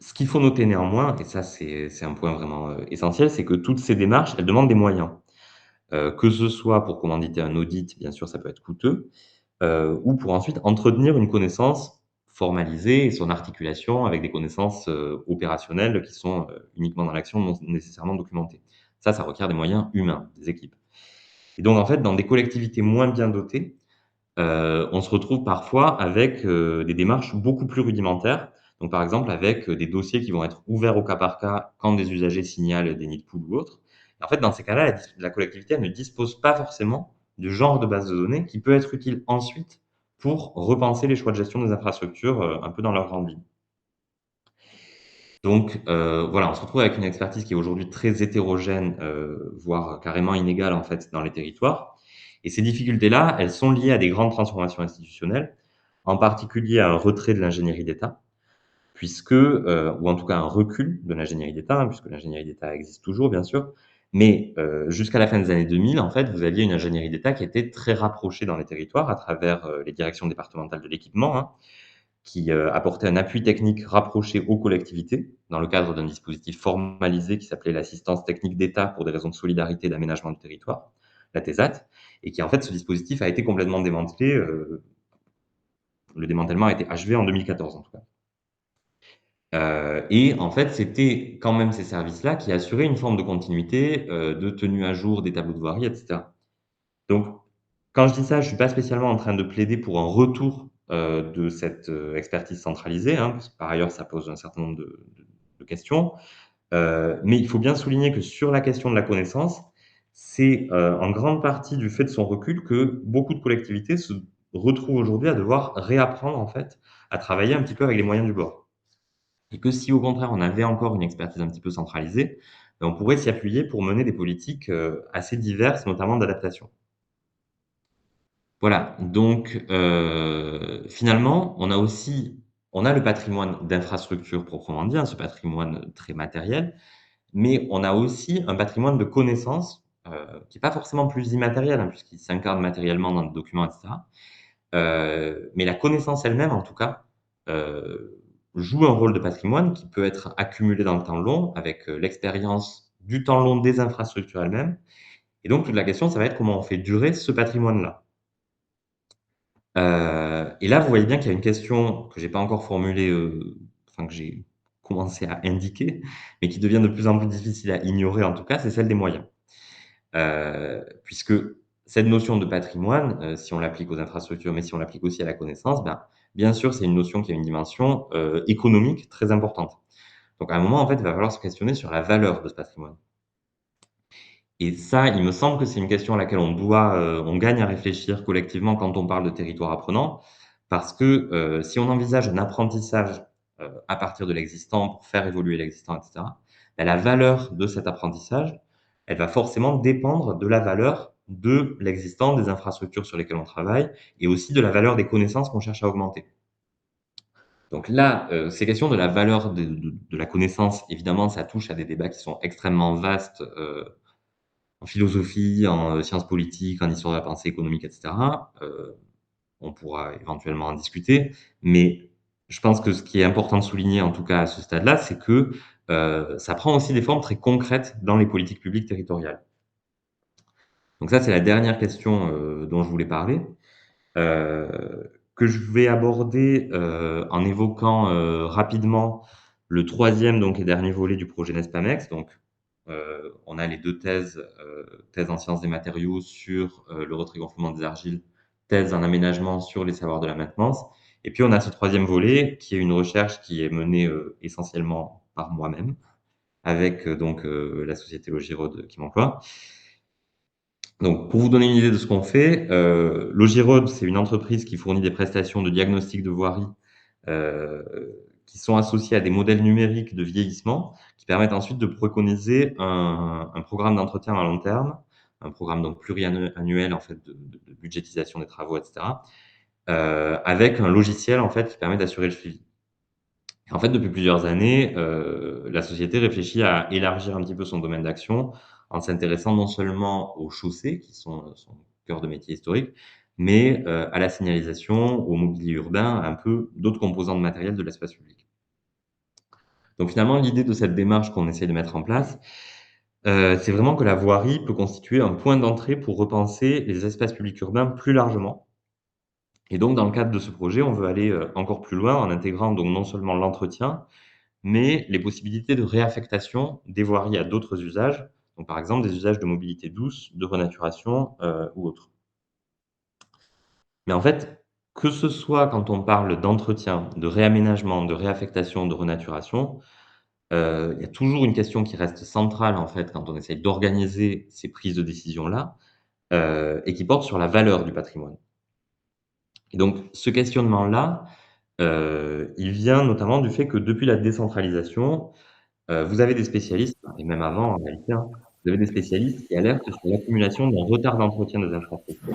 Speaker 3: Ce qu'il faut noter néanmoins, et ça c'est un point vraiment essentiel, c'est que toutes ces démarches, elles demandent des moyens. Que ce soit pour commanditer un audit, bien sûr, ça peut être coûteux, ou pour ensuite entretenir une connaissance formalisée et son articulation avec des connaissances opérationnelles qui sont uniquement dans l'action, non nécessairement documentées. Ça requiert des moyens humains, des équipes. Et donc, en fait, dans des collectivités moins bien dotées, on se retrouve parfois avec des démarches beaucoup plus rudimentaires. Donc, par exemple, avec des dossiers qui vont être ouverts au cas par cas quand des usagers signalent des nids de poules ou autres. Et en fait, dans ces cas-là, la collectivité elle ne dispose pas forcément du genre de base de données qui peut être utile ensuite pour repenser les choix de gestion des infrastructures un peu dans leur grande ligne. Donc voilà, on se retrouve avec une expertise qui est aujourd'hui très hétérogène, voire carrément inégale en fait dans les territoires. Et ces difficultés-là, elles sont liées à des grandes transformations institutionnelles, en particulier à un retrait de l'ingénierie d'État, puisque, ou en tout cas un recul de l'ingénierie d'État, hein, puisque l'ingénierie d'État existe toujours bien sûr, mais jusqu'à la fin des années 2000, en fait, vous aviez une ingénierie d'État qui était très rapprochée dans les territoires à travers les directions départementales de l'équipement, hein, qui apportait un appui technique rapproché aux collectivités dans le cadre d'un dispositif formalisé qui s'appelait l'assistance technique d'État pour des raisons de solidarité et d'aménagement du territoire, la TESAT, et qui en fait ce dispositif a été complètement démantelé. Le démantèlement a été achevé en 2014 en tout cas. Et en fait, c'était quand même ces services-là qui assuraient une forme de continuité, de tenue à jour des tableaux de voirie, etc. Donc, quand je dis ça, je suis pas spécialement en train de plaider pour un retour de cette expertise centralisée, hein, parce que par ailleurs, ça pose un certain nombre de questions. Mais il faut bien souligner que sur la question de la connaissance, c'est en grande partie du fait de son recul que beaucoup de collectivités se retrouvent aujourd'hui à devoir réapprendre en fait à travailler un petit peu avec les moyens du bord. Et que si au contraire on avait encore une expertise un petit peu centralisée, on pourrait s'y appuyer pour mener des politiques assez diverses, notamment d'adaptation. Voilà, donc finalement, on a le patrimoine d'infrastructure proprement dit, hein, ce patrimoine très matériel, mais on a aussi un patrimoine de connaissances, qui est pas forcément plus immatériel, hein, puisqu'il s'incarne matériellement dans des documents et cetera. Mais la connaissance elle-même, en tout cas, joue un rôle de patrimoine qui peut être accumulé dans le temps long avec, l'expérience du temps long des infrastructures elles-mêmes. Et donc toute la question, ça va être comment on fait durer ce patrimoine-là. Et là, vous voyez bien qu'il y a une question que j'ai pas encore formulée, enfin que j'ai commencé à indiquer, mais qui devient de plus en plus difficile à ignorer en tout cas, c'est celle des moyens. Puisque cette notion de patrimoine, si on l'applique aux infrastructures, mais si on l'applique aussi à la connaissance, ben, bien sûr, c'est une notion qui a une dimension, économique très importante. Donc à un moment, en fait, il va falloir se questionner sur la valeur de ce patrimoine. Et ça, il me semble que c'est une question à laquelle on gagne à réfléchir collectivement quand on parle de territoire apprenant, parce que si on envisage un apprentissage à partir de l'existant pour faire évoluer l'existant, etc., ben, la valeur de cet apprentissage, elle va forcément dépendre de la valeur de l'existant, des infrastructures sur lesquelles on travaille, et aussi de la valeur des connaissances qu'on cherche à augmenter. Donc là, ces questions de la valeur de la connaissance, évidemment, ça touche à des débats qui sont extrêmement vastes. En philosophie, en sciences politiques, en histoire de la pensée économique, et cetera. On pourra éventuellement en discuter, mais je pense que ce qui est important de souligner, en tout cas à ce stade-là, c'est que, ça prend aussi des formes très concrètes dans les politiques publiques territoriales. Donc ça, c'est la dernière question, dont je voulais parler, que je vais aborder, en évoquant, rapidement le troisième donc et dernier volet du projet NESPAMEX. Donc, on a les 2 thèses, thèse en sciences des matériaux sur, le retrait-gonflement des argiles, thèse en aménagement sur les savoirs de la maintenance. Et puis on a ce troisième volet qui est une recherche qui est menée, essentiellement par moi-même avec, donc, la société Logirod qui m'emploie. Donc, pour vous donner une idée de ce qu'on fait, Logirod, c'est une entreprise qui fournit des prestations de diagnostic de voirie, qui sont associées à des modèles numériques de vieillissement, qui permettent ensuite de préconiser un programme d'entretien à long terme, un programme donc pluriannuel en fait de budgétisation des travaux, et cetera, avec un logiciel en fait qui permet d'assurer le suivi. En fait, depuis plusieurs années, la société réfléchit à élargir un petit peu son domaine d'action en s'intéressant non seulement aux chaussées, qui sont son cœur de métier historique, mais à la signalisation, au mobilier urbain, un peu d'autres composants de matériel de l'espace public. Donc finalement, l'idée de cette démarche qu'on essaie de mettre en place, c'est vraiment que la voirie peut constituer un point d'entrée pour repenser les espaces publics urbains plus largement. Et donc dans le cadre de ce projet, on veut aller, encore plus loin en intégrant donc non seulement l'entretien, mais les possibilités de réaffectation des voiries à d'autres usages, donc par exemple des usages de mobilité douce, de renaturation, ou autres. Mais en fait, que ce soit quand on parle d'entretien, de réaménagement, de réaffectation, de renaturation, il y a toujours une question qui reste centrale en fait quand on essaye d'organiser ces prises de décision-là, et qui porte sur la valeur du patrimoine. Et donc ce questionnement-là, il vient notamment du fait que depuis la décentralisation, vous avez des spécialistes, et même avant en réalité, hein, vous avez des spécialistes qui alertent sur l'accumulation d'un retard d'entretien des infrastructures.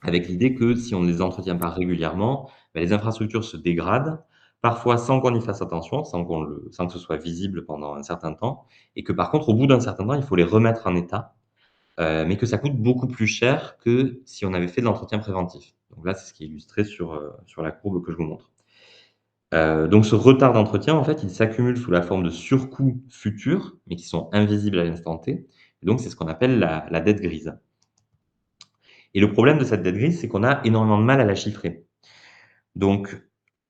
Speaker 3: Avec l'idée que si on ne les entretient pas régulièrement, bah, les infrastructures se dégradent, parfois sans qu'on y fasse attention, sans que ce soit visible pendant un certain temps, et que par contre, au bout d'un certain temps, il faut les remettre en état, mais que ça coûte beaucoup plus cher que si on avait fait de l'entretien préventif. Donc là, c'est ce qui est illustré sur la courbe que je vous montre. Donc ce retard d'entretien, en fait, il s'accumule sous la forme de surcoûts futurs, mais qui sont invisibles à l'instant T. Et donc c'est ce qu'on appelle la dette grise. Et le problème de cette dette grise, c'est qu'on a énormément de mal à la chiffrer. Donc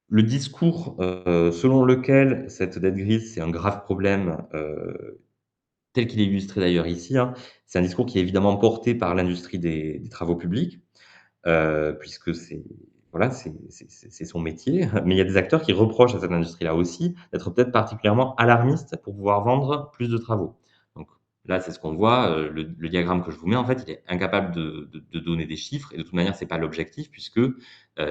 Speaker 3: le discours, selon lequel cette dette grise, c'est un grave problème, tel qu'il est illustré d'ailleurs ici, hein, c'est un discours qui est évidemment porté par l'industrie des travaux publics, puisque c'est son métier. Mais il y a des acteurs qui reprochent à cette industrie-là aussi d'être peut-être particulièrement alarmistes pour pouvoir vendre plus de travaux. Donc là, c'est ce qu'on voit, le diagramme que je vous mets, en fait, il est incapable de donner des chiffres et de toute manière, c'est pas l'objectif puisque,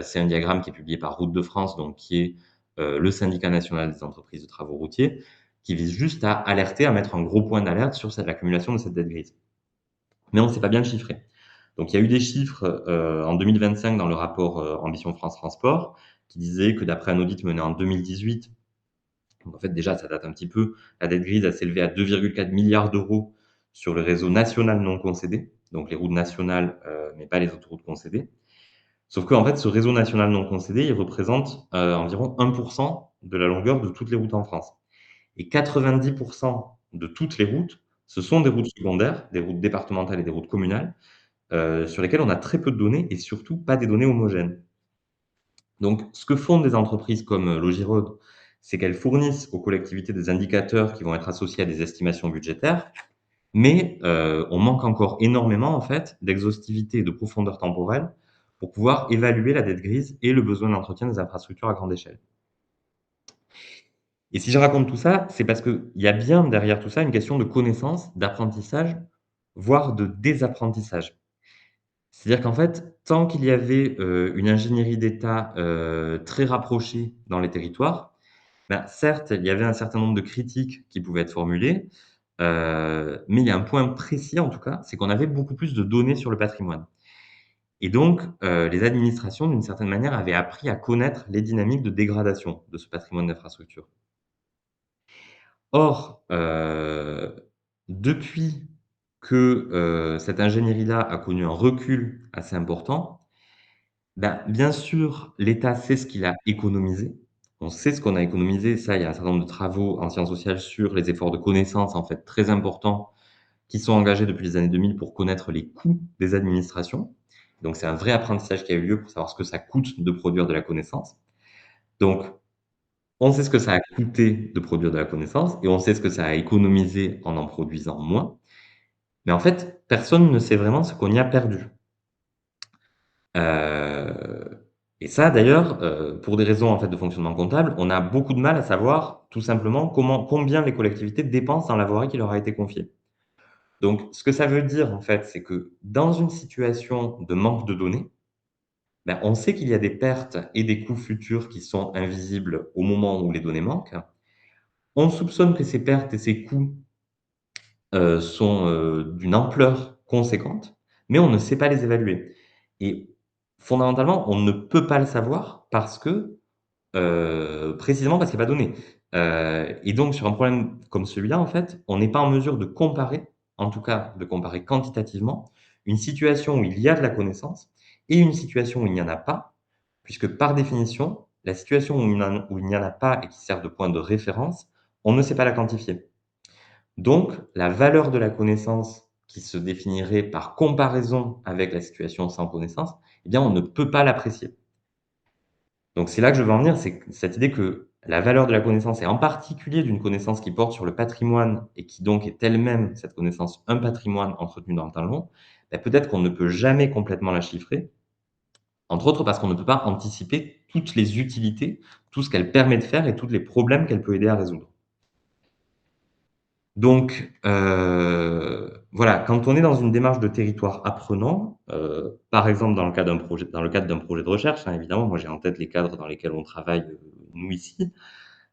Speaker 3: c'est un diagramme qui est publié par Routes de France, donc qui est, le syndicat national des entreprises de travaux routiers, qui vise juste à alerter, à mettre un gros point d'alerte sur l'accumulation de cette dette grise. Mais on ne sait pas bien le chiffrer. Donc il y a eu des chiffres, en 2025 dans le rapport, Ambition France Transport, qui disait que d'après un audit mené en 2018, donc en fait déjà ça date un petit peu, la dette grise a s'élevé à 2,4 milliards d'euros sur le réseau national non concédé, donc les routes nationales, mais pas les autoroutes concédées. Sauf qu'en fait ce réseau national non concédé, il représente, environ 1 de la longueur de toutes les routes en France. Et 90 de toutes les routes, ce sont des routes secondaires, des routes départementales et des routes communales, sur lesquelles on a très peu de données et surtout pas des données homogènes. Donc ce que font des entreprises comme, Logirod, c'est qu'elles fournissent aux collectivités des indicateurs qui vont être associés à des estimations budgétaires, mais on manque encore énormément en fait d'exhaustivité et de profondeur temporelle pour pouvoir évaluer la dette grise et le besoin d'entretien des infrastructures à grande échelle. Et si je raconte tout ça, c'est parce qu'il y a bien derrière tout ça une question de connaissance, d'apprentissage, voire de désapprentissage. C'est-à-dire qu'en fait, tant qu'il y avait, une ingénierie d'État, très rapprochée dans les territoires, ben, certes, il y avait un certain nombre de critiques qui pouvaient être formulées, mais il y a un point précis en tout cas, c'est qu'on avait beaucoup plus de données sur le patrimoine. Et donc, les administrations, d'une certaine manière, avaient appris à connaître les dynamiques de dégradation de ce patrimoine d'infrastructure. Or, depuis que, cette ingénierie-là a connu un recul assez important, Ben, bien sûr, l'État sait ce qu'il a économisé. On sait ce qu'on a économisé. Ça, il y a un certain nombre de travaux en sciences sociales sur les efforts de connaissance, en fait, très importants, qui sont engagés depuis les années 2000 pour connaître les coûts des administrations. Donc, c'est un vrai apprentissage qui a eu lieu pour savoir ce que ça coûte de produire de la connaissance. Donc, on sait ce que ça a coûté de produire de la connaissance et on sait ce que ça a économisé en produisant moins. Mais en fait, personne ne sait vraiment ce qu'on y a perdu. Et ça d'ailleurs, pour des raisons en fait de fonctionnement comptable, on a beaucoup de mal à savoir tout simplement combien les collectivités dépensent dans la voirie qui leur a été confiée. Donc ce que ça veut dire en fait, c'est que dans une situation de manque de données, ben, on sait qu'il y a des pertes et des coûts futurs qui sont invisibles au moment où les données manquent. On soupçonne que ces pertes et ces coûts sont, d'une ampleur conséquente, mais on ne sait pas les évaluer et fondamentalement, on ne peut pas le savoir parce que, précisément parce qu'il y a pas de données. Et donc sur un problème comme celui-là, en fait, on n'est pas en mesure de comparer, en tout cas de comparer quantitativement, une situation où il y a de la connaissance et une situation où il n'y en a pas, puisque par définition, la situation où il n'y en a pas et qui sert de point de référence, on ne sait pas la quantifier. Donc, la valeur de la connaissance qui se définirait par comparaison avec la situation sans connaissance, eh bien, on ne peut pas l'apprécier. Donc, c'est là que je veux en venir, c'est cette idée que la valeur de la connaissance, et en particulier d'une connaissance qui porte sur le patrimoine et qui donc est elle-même, cette connaissance, un patrimoine entretenu dans le temps long, bah, peut-être qu'on ne peut jamais complètement la chiffrer, entre autres parce qu'on ne peut pas anticiper toutes les utilités, tout ce qu'elle permet de faire et tous les problèmes qu'elle peut aider à résoudre. Donc, voilà, quand on est dans une démarche de territoire apprenant, par exemple dans le cadre d'un projet de recherche, hein, évidemment, moi j'ai en tête les cadres dans lesquels on travaille, nous ici.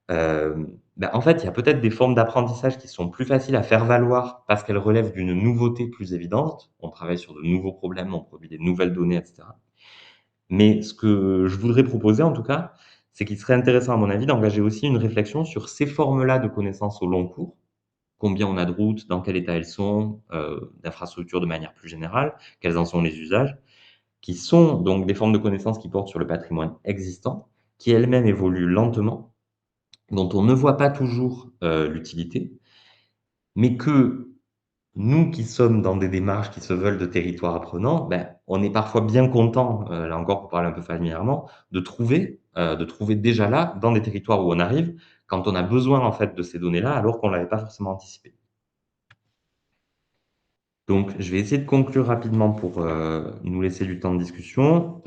Speaker 3: Bah, en fait, il y a peut-être des formes d'apprentissage qui sont plus faciles à faire valoir parce qu'elles relèvent d'une nouveauté plus évidente. On travaille sur de nouveaux problèmes, on produit des nouvelles données et cetera. Mais ce que je voudrais proposer en tout cas, c'est qu'il serait intéressant à mon avis d'engager aussi une réflexion sur ces formes-là de connaissances au long cours. Combien on a de routes, dans quel état elles sont, d'infrastructures de manière plus générale, quels en sont les usages, qui sont donc des formes de connaissances qui portent sur le patrimoine existant, qui elles-mêmes évoluent lentement, dont on ne voit pas toujours, l'utilité, mais que nous qui sommes dans des démarches qui se veulent de territoire apprenant, ben, on est parfois bien content, là encore pour parler un peu familièrement, de trouver déjà là, dans des territoires où on arrive, quand on a besoin en fait de ces données-là, alors qu'on ne l'avait pas forcément anticipé. Donc, je vais essayer de conclure rapidement pour nous laisser du temps de discussion.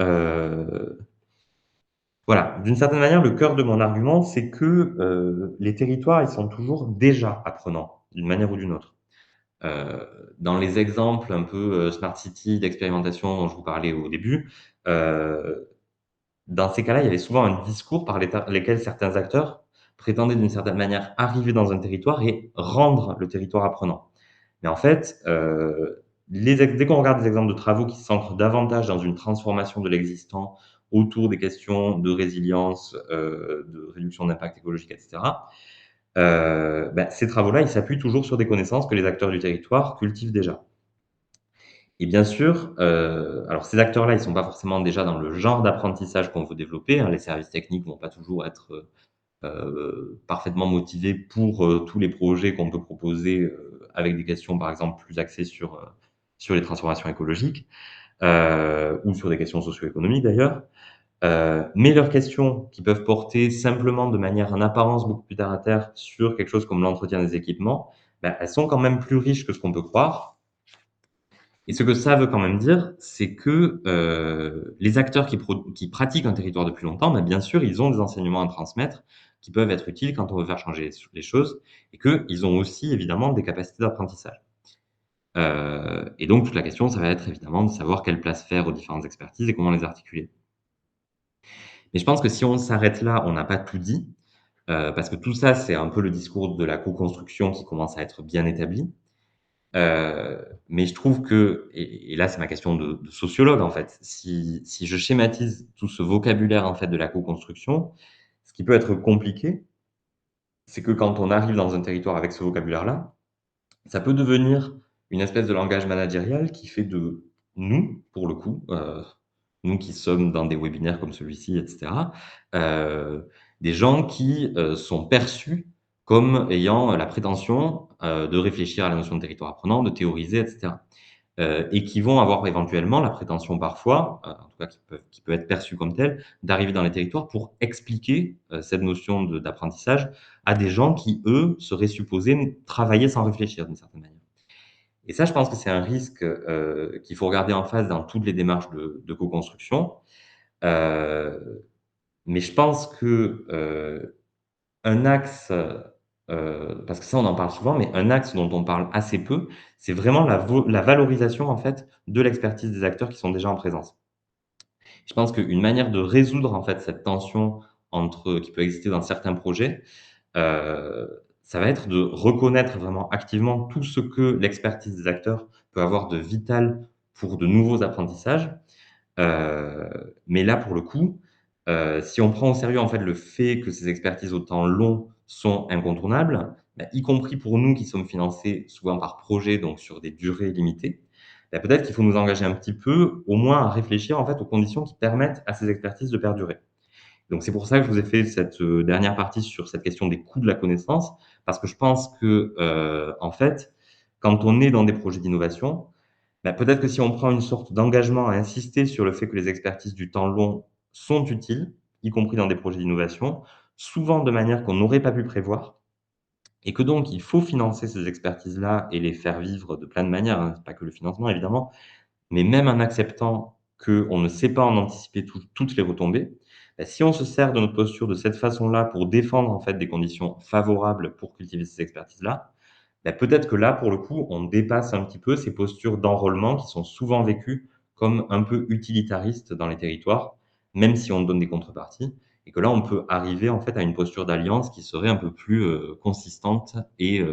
Speaker 3: Voilà, d'une certaine manière, le cœur de mon argument, c'est que les territoires, ils sont toujours déjà apprenants, d'une manière ou d'une autre. Euh, Dans les exemples un peu Smart City d'expérimentation dont je vous parlais au début, euh, dans ces cas-là, il y avait souvent un discours par lesquels certains acteurs prétendaient d'une certaine manière arriver dans un territoire et rendre le territoire apprenant. Mais en fait, dès qu'on regarde des exemples de travaux qui s'ancrent davantage dans une transformation de l'existant autour des questions de résilience, de réduction d'impact écologique, etc., ben, ces travaux-là, ils s'appuient toujours sur des connaissances que les acteurs du territoire cultivent déjà. Et bien sûr, alors ces acteurs-là, ils sont pas forcément déjà dans le genre d'apprentissage qu'on veut développer, hein. Les services techniques vont pas toujours être parfaitement motivés pour tous les projets qu'on peut proposer avec des questions, par exemple, plus axées sur les transformations écologiques ou sur des questions socio-économiques d'ailleurs. Mais leurs questions qui peuvent porter simplement de manière en apparence beaucoup plus terre à terre sur quelque chose comme l'entretien des équipements, ben, elles sont quand même plus riches que ce qu'on peut croire. Et ce que ça veut quand même dire, c'est que les acteurs qui pratiquent un territoire depuis longtemps, ben, bien sûr, ils ont des enseignements à transmettre qui peuvent être utiles quand on veut faire changer les choses, et qu'ils ont aussi évidemment des capacités d'apprentissage. Et donc toute la question, ça va être évidemment de savoir quelle place faire aux différentes expertises et comment les articuler. Mais je pense que si on s'arrête là, on n'a pas tout dit, parce que tout ça, c'est un peu le discours de la co-construction qui commence à être bien établi. Mais je trouve que, et là c'est ma question de sociologue en fait, si je schématise tout ce vocabulaire en fait de la co-construction, ce qui peut être compliqué, c'est que quand on arrive dans un territoire avec ce vocabulaire-là, ça peut devenir une espèce de langage managérial qui fait de nous, pour le coup, nous qui sommes dans des webinaires comme celui-ci, etc., des gens qui sont perçus comme ayant la prétention de réfléchir à la notion de territoire apprenant, de théoriser, etc. Et qui vont avoir éventuellement la prétention parfois, en tout cas qui peut être perçue comme telle, d'arriver dans les territoires pour expliquer cette notion d'apprentissage à des gens qui, eux, seraient supposés travailler sans réfléchir d'une certaine manière. Et ça, je pense que c'est un risque qu'il faut regarder en face dans toutes les démarches de co-construction. Mais je pense que un axe, parce que ça, on en parle souvent, mais un axe dont on parle assez peu, c'est vraiment la valorisation, en fait, de l'expertise des acteurs qui sont déjà en présence. Je pense qu'une manière de résoudre, en fait, cette tension qui peut exister dans certains projets, ça va être de reconnaître vraiment activement tout ce que l'expertise des acteurs peut avoir de vital pour de nouveaux apprentissages. Mais là, pour le coup, si on prend au sérieux, en fait, le fait que ces expertises au temps long sont incontournables, bah, y compris pour nous qui sommes financés souvent par projet, donc sur des durées limitées, bah, peut-être qu'il faut nous engager un petit peu, au moins à réfléchir, en fait, aux conditions qui permettent à ces expertises de perdurer. Donc c'est pour ça que je vous ai fait cette dernière partie sur cette question des coûts de la connaissance, parce que je pense que, en fait, quand on est dans des projets d'innovation, bah, peut-être que si on prend une sorte d'engagement à insister sur le fait que les expertises du temps long sont utiles, y compris dans des projets d'innovation, souvent de manière qu'on n'aurait pas pu prévoir, et que donc il faut financer ces expertises-là et les faire vivre de plein de manières, hein, c'est pas que le financement évidemment, mais même en acceptant qu'on ne sait pas en anticiper toutes les retombées, bah, si on se sert de notre posture de cette façon-là pour défendre en fait des conditions favorables pour cultiver ces expertises-là, bah, peut-être que là, pour le coup, on dépasse un petit peu ces postures d'enrôlement qui sont souvent vécues comme un peu utilitaristes dans les territoires, même si on donne des contreparties, et que là, on peut arriver en fait à une posture d'alliance qui serait un peu plus consistante et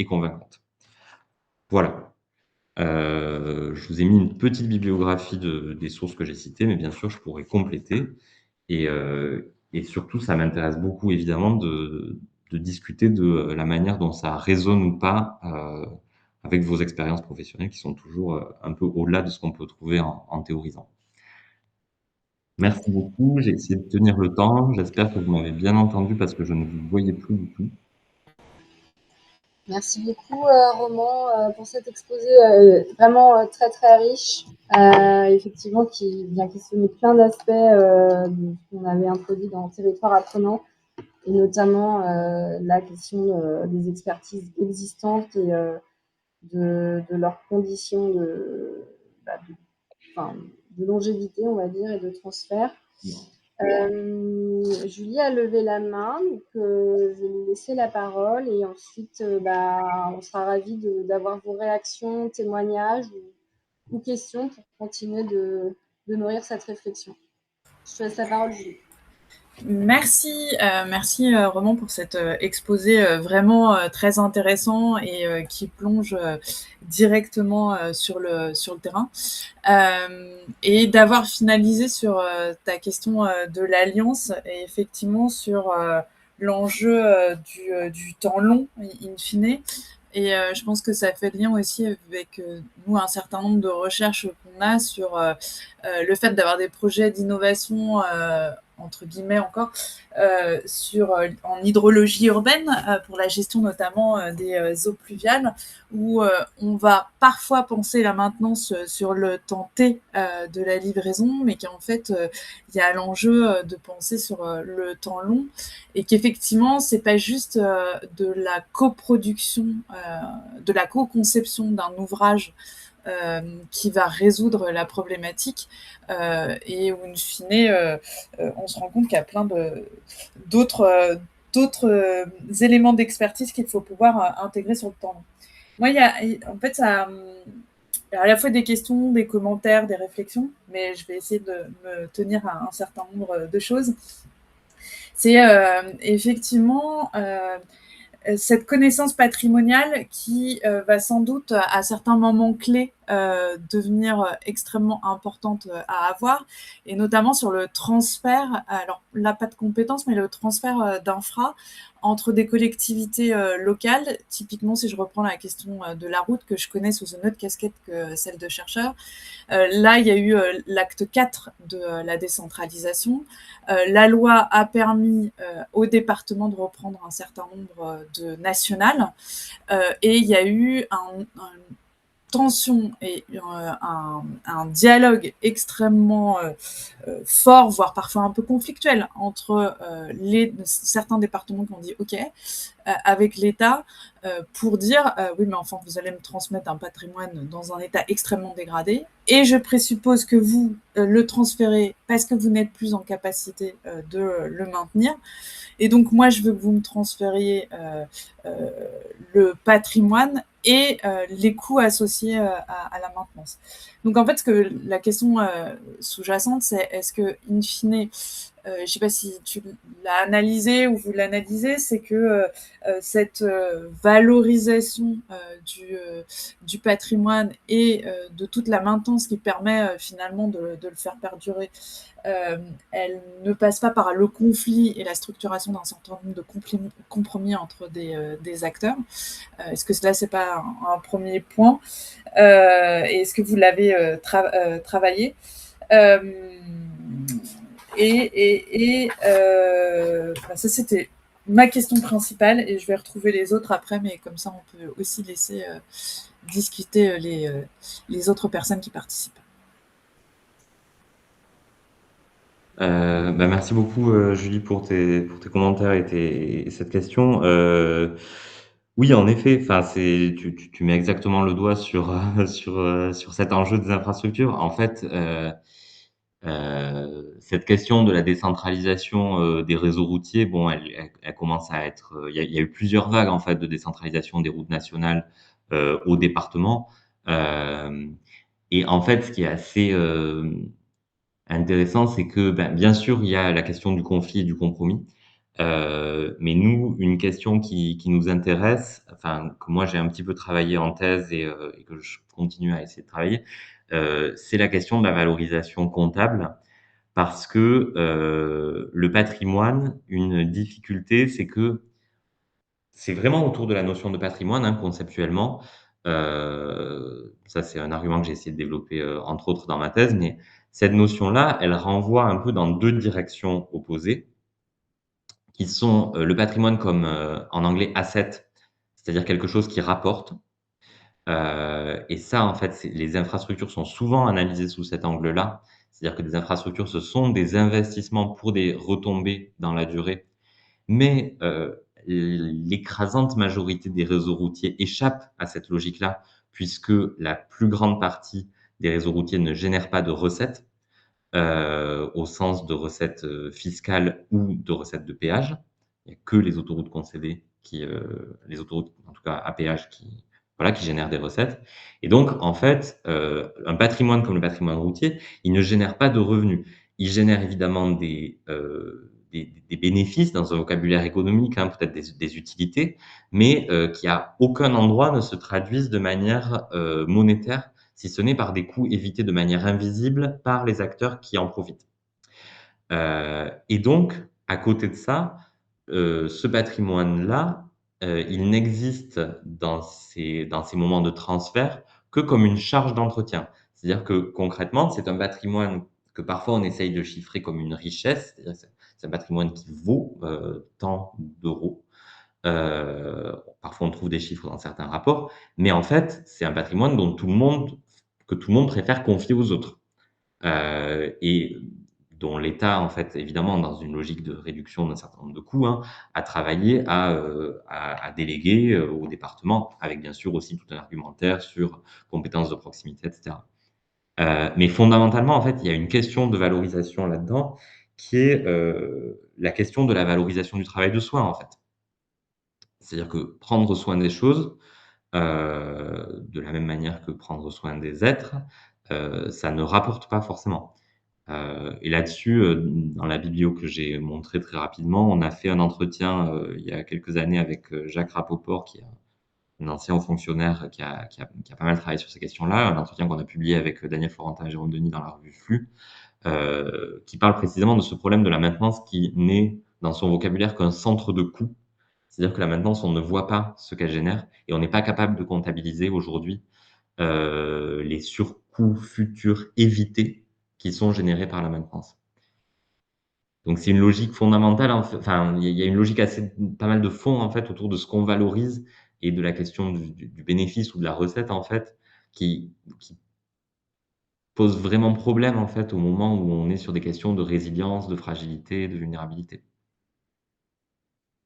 Speaker 3: convaincante. Voilà. Je vous ai mis une petite bibliographie des sources que j'ai citées, mais bien sûr, je pourrais compléter. Et surtout, ça m'intéresse beaucoup, évidemment, de discuter de la manière dont ça résonne ou pas avec vos expériences professionnelles qui sont toujours un peu au-delà de ce qu'on peut trouver en théorisant. Merci beaucoup. J'ai essayé de tenir le temps. J'espère que vous m'avez bien entendu parce que je ne vous voyais plus du tout.
Speaker 1: Merci beaucoup, Roman, pour cet exposé vraiment très très riche, effectivement, qui vient questionner plein d'aspects qu'on avait introduits dans Territoire apprenant, et notamment la question des expertises existantes et de leurs conditions de longévité, on va dire, et de transfert. Julie a levé la main, donc je vais lui laisser la parole et ensuite on sera ravis d'avoir vos réactions, témoignages ou questions pour continuer de nourrir cette réflexion. Je te laisse la parole, Julie.
Speaker 2: Merci Roman pour cet exposé vraiment très intéressant et qui plonge directement sur le terrain. Et d'avoir finalisé sur ta question de l'alliance et effectivement sur l'enjeu du temps long, in fine. Et je pense que ça fait lien aussi avec nous un certain nombre de recherches qu'on a sur le fait d'avoir des projets d'innovation entre guillemets encore, en hydrologie urbaine, pour la gestion notamment des eaux pluviales, où on va parfois penser la maintenance sur le temps T de la livraison, mais qu'en fait, il y a l'enjeu de penser sur le temps long, et qu'effectivement, c'est pas juste de la coproduction, de la co-conception d'un ouvrage qui va résoudre la problématique et où, in fine, on se rend compte qu'il y a plein d'autres éléments d'expertise qu'il faut pouvoir intégrer sur le temps long. Moi, en fait, ça, il y a à la fois des questions, des commentaires, des réflexions, mais je vais essayer de me tenir à un certain nombre de choses. C'est effectivement cette connaissance patrimoniale qui va sans doute, à certains moments clés devenir extrêmement importante à avoir, et notamment sur le transfert, alors là pas de compétences, mais le transfert d'infra entre des collectivités locales. Typiquement, si je reprends la question de la route, que je connais sous une autre casquette que celle de chercheur, là, il y a eu l'acte 4 de la décentralisation. La loi a permis au département de reprendre un certain nombre de nationales, et il y a eu une tension et un dialogue extrêmement fort, voire parfois un peu conflictuel, entre certains départements qui ont dit OK avec l'État pour dire oui, mais enfin, vous allez me transmettre un patrimoine dans un état extrêmement dégradé, et je présuppose que vous le transférez parce que vous n'êtes plus en capacité de le maintenir. Et donc, moi, je veux que vous me transfériez le patrimoine et les coûts associés à la maintenance. Donc, en fait, la question sous-jacente, c'est est-ce que, in fine, je ne sais pas si tu l'as analysé ou vous l'analysez, c'est que cette valorisation du patrimoine et de toute la maintenance qui permet finalement de le faire perdurer, elle ne passe pas par le conflit et la structuration d'un certain nombre de compromis entre des acteurs. Est-ce que cela, c'est pas un premier point, et est-ce que vous l'avez travaillé, ça, c'était ma question principale, et je vais retrouver les autres après, mais comme ça, on peut aussi laisser discuter les autres personnes qui participent.
Speaker 3: Merci beaucoup, Julie, pour tes commentaires et cette question. Oui, en effet, enfin, tu mets exactement le doigt sur, sur cet enjeu des infrastructures. En fait, cette question de la décentralisation, des réseaux routiers, bon, elle commence à être, il y a eu plusieurs vagues, en fait, de décentralisation des routes nationales, au département. Hem Et en fait, ce qui est assez, intéressant, c'est que, ben, bien sûr, il y a la question du conflit et du compromis. Mais nous, une question qui nous intéresse, enfin, que moi j'ai un petit peu travaillé en thèse et que je continue à essayer de travailler, c'est la question de la valorisation comptable. Parce que, le patrimoine, une difficulté, c'est que c'est vraiment autour de la notion de patrimoine, hein, conceptuellement. Ça, c'est un argument que j'ai essayé de développer, entre autres dans ma thèse, mais cette notion-là, elle renvoie un peu dans 2 directions opposées, qui sont, le patrimoine comme, en anglais asset, c'est-à-dire quelque chose qui rapporte. Et ça, en fait, les infrastructures sont souvent analysées sous cet angle-là. C'est-à-dire que des infrastructures, ce sont des investissements pour des retombées dans la durée. Mais l'écrasante majorité des réseaux routiers échappent à cette logique-là, puisque la plus grande partie des réseaux routiers ne génèrent pas de recettes, au sens de recettes, fiscales ou de recettes de péage. Il n'y a que les autoroutes concédées qui, les autoroutes, en tout cas à péage, qui, voilà, qui génèrent des recettes. Et donc, en fait, un patrimoine comme le patrimoine routier, il ne génère pas de revenus. Il génère évidemment des bénéfices dans un vocabulaire économique, hein, peut-être des utilités, mais qui à aucun endroit ne se traduisent de manière monétaire, si ce n'est par des coûts évités de manière invisible par les acteurs qui en profitent. Et donc, à côté de ça, ce patrimoine-là, il n'existe dans ces moments de transfert que comme une charge d'entretien. C'est-à-dire que concrètement, c'est un patrimoine que parfois on essaye de chiffrer comme une richesse, c'est-à-dire c'est un patrimoine qui vaut, tant d'euros. Parfois on trouve des chiffres dans certains rapports, mais en fait, c'est un patrimoine que tout le monde préfère confier aux autres. Et dont l'État, en fait, évidemment, dans une logique de réduction d'un certain nombre de coûts, hein, a travaillé à déléguer, au département, avec bien sûr aussi tout un argumentaire sur compétences de proximité, et cetera. Mais fondamentalement, en fait, il y a une question de valorisation là-dedans, qui est, la question de la valorisation du travail de soin, en fait. C'est-à-dire que prendre soin des choses, de la même manière que prendre soin des êtres, ça ne rapporte pas forcément. Et là-dessus, dans la biblio que j'ai montrée très rapidement, on a fait un entretien, il y a quelques années avec, Jacques Rapoport, qui est un ancien haut fonctionnaire qui a pas mal travaillé sur ces questions-là, un entretien qu'on a publié avec Daniel Florentin et Jérôme Denis dans la revue Flux, qui parle précisément de ce problème de la maintenance qui n'est dans son vocabulaire qu'un centre de coût. C'est-à-dire que la maintenance, on ne voit pas ce qu'elle génère et on n'est pas capable de comptabiliser aujourd'hui les surcoûts futurs évités qui sont générés par la maintenance. Donc c'est une logique fondamentale, enfin il y a une logique assez pas mal de fond en fait autour de ce qu'on valorise et de la question du bénéfice ou de la recette en fait qui pose vraiment problème en fait au moment où on est sur des questions de résilience, de fragilité, de vulnérabilité.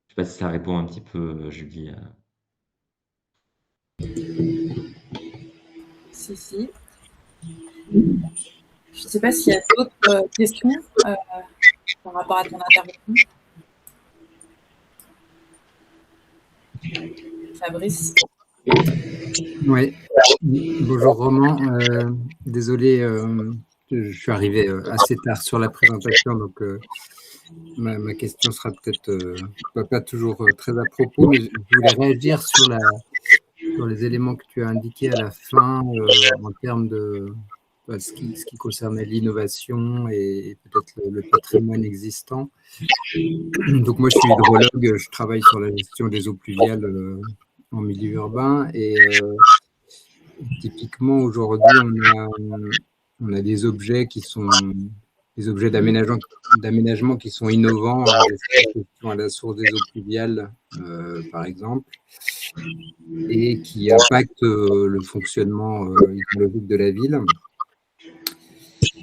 Speaker 3: Je sais pas si ça répond un petit peu, Julie.
Speaker 2: Si. Je ne sais pas s'il y a d'autres questions par rapport à ton intervention. Fabrice.
Speaker 4: Oui. Bonjour Roman. Désolé, je suis arrivé assez tard sur la présentation, donc ma question sera peut-être pas toujours très à propos, mais je voulais réagir sur les éléments que tu as indiqués à la fin en termes de ce qui concernait l'innovation et peut-être le patrimoine existant. Donc moi, je suis hydrologue, je travaille sur la gestion des eaux pluviales en milieu urbain et typiquement aujourd'hui, on a des objets qui sont des objets d'aménagement qui sont innovants à la source des eaux pluviales, par exemple, et qui impactent le fonctionnement hydrologique de la ville.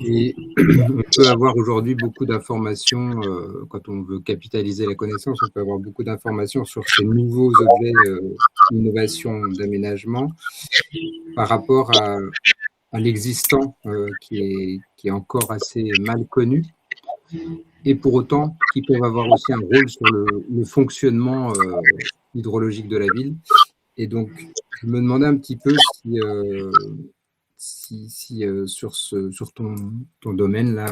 Speaker 4: Et on peut avoir aujourd'hui beaucoup d'informations, quand on veut capitaliser la connaissance, on peut avoir beaucoup d'informations sur ces nouveaux objets d'innovation d'aménagement par rapport à l'existant qui est encore assez mal connu, et pour autant qui peuvent avoir aussi un rôle sur le fonctionnement hydrologique de la ville. Et donc, je me demandais un petit peu si sur ton domaine là,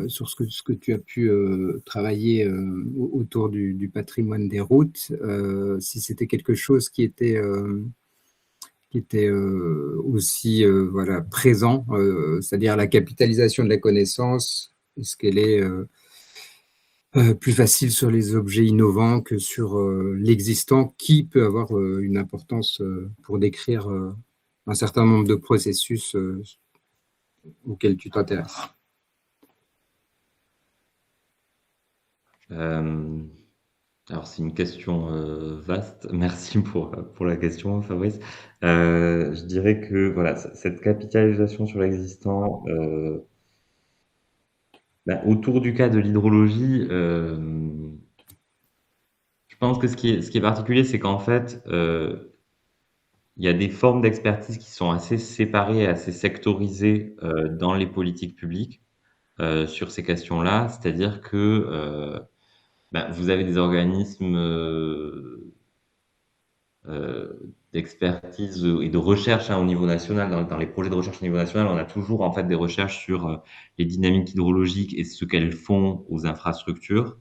Speaker 4: sur ce que tu as pu travailler autour du patrimoine des routes, si c'était quelque chose qui était aussi voilà, présent, c'est-à-dire la capitalisation de la connaissance. Est-ce qu'elle est plus facile sur les objets innovants que sur l'existant, qui peut avoir une importance pour décrire un certain nombre de processus auxquels tu t'intéresses?
Speaker 3: Alors c'est une question vaste. Merci pour la question, Fabrice. Je dirais que voilà, cette capitalisation sur l'existant, autour du cas de l'hydrologie, je pense que ce qui est particulier, c'est qu'en fait, il y a des formes d'expertise qui sont assez séparées, assez sectorisées dans les politiques publiques sur ces questions-là. C'est-à-dire que vous avez des organismes d'expertise et de recherche au niveau national. Dans les projets de recherche au niveau national, on a toujours en fait des recherches sur les dynamiques hydrologiques et ce qu'elles font aux infrastructures.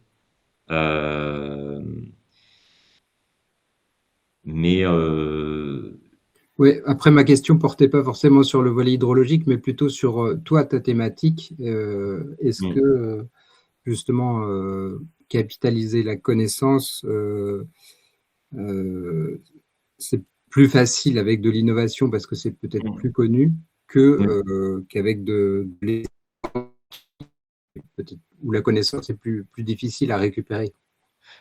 Speaker 4: Oui, après ma question portait pas forcément sur le volet hydrologique, mais plutôt sur toi, ta thématique. Est-ce que justement capitaliser la connaissance, c'est plus facile avec de l'innovation parce que c'est peut-être plus connu qu'avec où la connaissance est plus difficile à récupérer?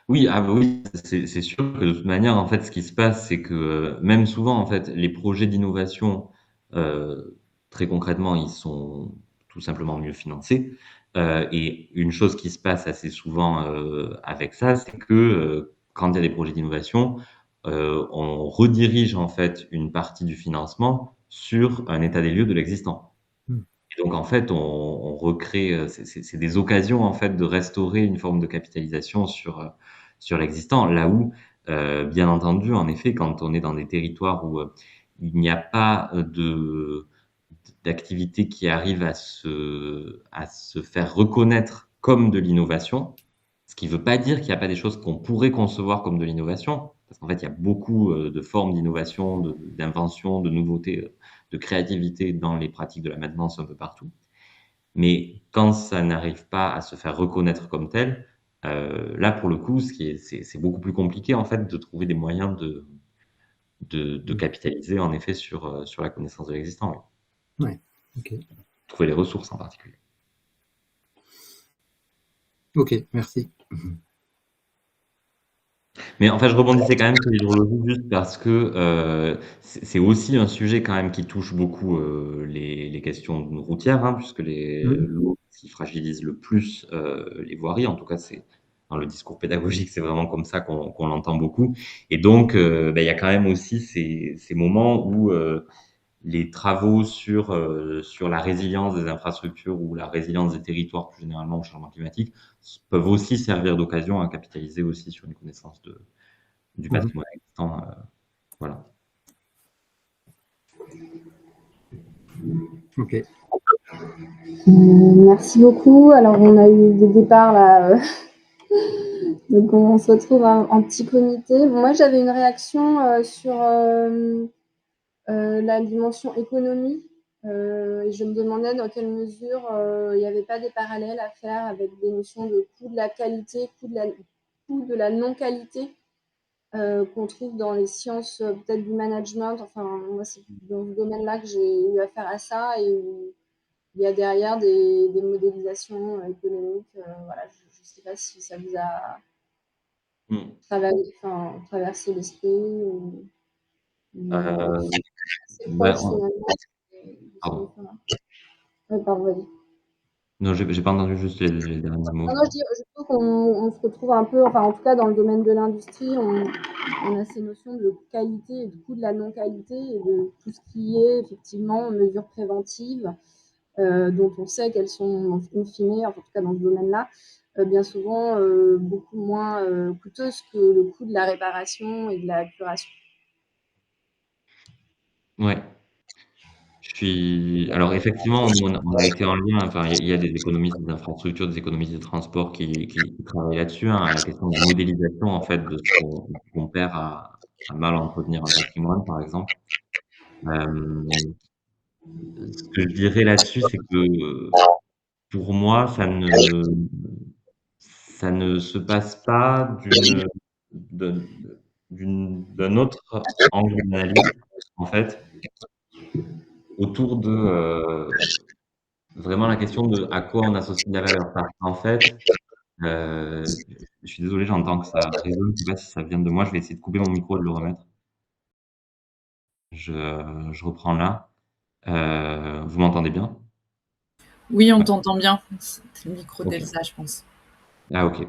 Speaker 3: Oui, oui, c'est sûr que de toute manière, en fait, ce qui se passe, c'est que même souvent, en fait, les projets d'innovation, très concrètement, ils sont tout simplement mieux financés. Et une chose qui se passe assez souvent avec ça, c'est que quand il y a des projets d'innovation, on redirige en fait une partie du financement sur un état des lieux de l'existant. Et donc en fait, on recrée, c'est des occasions en fait de restaurer une forme de capitalisation sur l'existant. Là où, bien entendu, en effet, quand on est dans des territoires où il n'y a pas d'activité qui arrive à se faire reconnaître comme de l'innovation, ce qui ne veut pas dire qu'il n'y a pas des choses qu'on pourrait concevoir comme de l'innovation. parce qu'en fait, il y a beaucoup de formes d'innovation, d'invention, de nouveautés, de créativité dans les pratiques de la maintenance un peu partout. Mais quand ça n'arrive pas à se faire reconnaître comme tel, là, pour le coup, c'est beaucoup plus compliqué, en fait, de trouver des moyens de capitaliser, en effet, sur la connaissance de l'existant. Oui.
Speaker 4: Ouais, ok.
Speaker 3: Trouver les ressources en particulier.
Speaker 4: Ok, merci.
Speaker 3: Mais en fait, je rebondissais quand même sur l'hydrologie juste parce que c'est aussi un sujet quand même qui touche beaucoup les questions routières, hein, puisque l'eau qui fragilise le plus les voiries, en tout cas, c'est dans le discours pédagogique, c'est vraiment comme ça qu'on l'entend beaucoup. Et donc, il y a quand même aussi ces moments où les travaux sur la résilience des infrastructures ou la résilience des territoires plus généralement au changement climatique peuvent aussi servir d'occasion à capitaliser aussi sur une connaissance du patrimoine existant. Voilà.
Speaker 4: Ok.
Speaker 1: Merci beaucoup. Alors, on a eu des départs là. Donc, on se retrouve en petit comité. Moi, j'avais une réaction sur la dimension économie. Et je me demandais dans quelle mesure il n'y avait pas des parallèles à faire avec des notions de coût de la qualité, coût de la non-qualité qu'on trouve dans les sciences peut-être du management. Enfin, moi, c'est dans ce domaine-là que j'ai eu affaire à ça et où il y a derrière des modélisations économiques. Voilà, je ne sais pas si ça vous a traversé l'esprit. C'est proche finalement.
Speaker 3: Pardon.
Speaker 1: Pardon, vas-y.
Speaker 3: Non, j'ai pas entendu juste les derniers mots.
Speaker 1: Non, je trouve qu'on se retrouve un peu, enfin en tout cas dans le domaine de l'industrie, on a ces notions de qualité et de coût de la non-qualité et de tout ce qui est effectivement mesures préventives dont on sait qu'elles sont in fine, en tout cas dans ce domaine-là, bien souvent beaucoup moins coûteuses que le coût de la réparation et de la curation.
Speaker 3: Ouais. Alors effectivement, on a été en lien, enfin, il y a des économistes des infrastructures, des économistes des transports qui travaillent là-dessus, hein, à la question de la modélisation, en fait, de ce qu'on perd à mal entretenir un patrimoine, par exemple. Ce que je dirais là-dessus, c'est que pour moi, ça ne se passe pas d'un autre angle d'analyse, en fait, autour de vraiment la question de à quoi on associe de la valeur. Parce qu'en fait, je suis désolé, j'entends que ça résonne, je sais pas si ça vient de moi, je vais essayer de couper mon micro et de le remettre. Je reprends là. Vous m'entendez bien?
Speaker 2: Oui, on
Speaker 3: Ouais.
Speaker 2: t'entend bien. C'était le micro
Speaker 3: Ok.
Speaker 2: d'Elsa, je pense.
Speaker 3: Ah ok.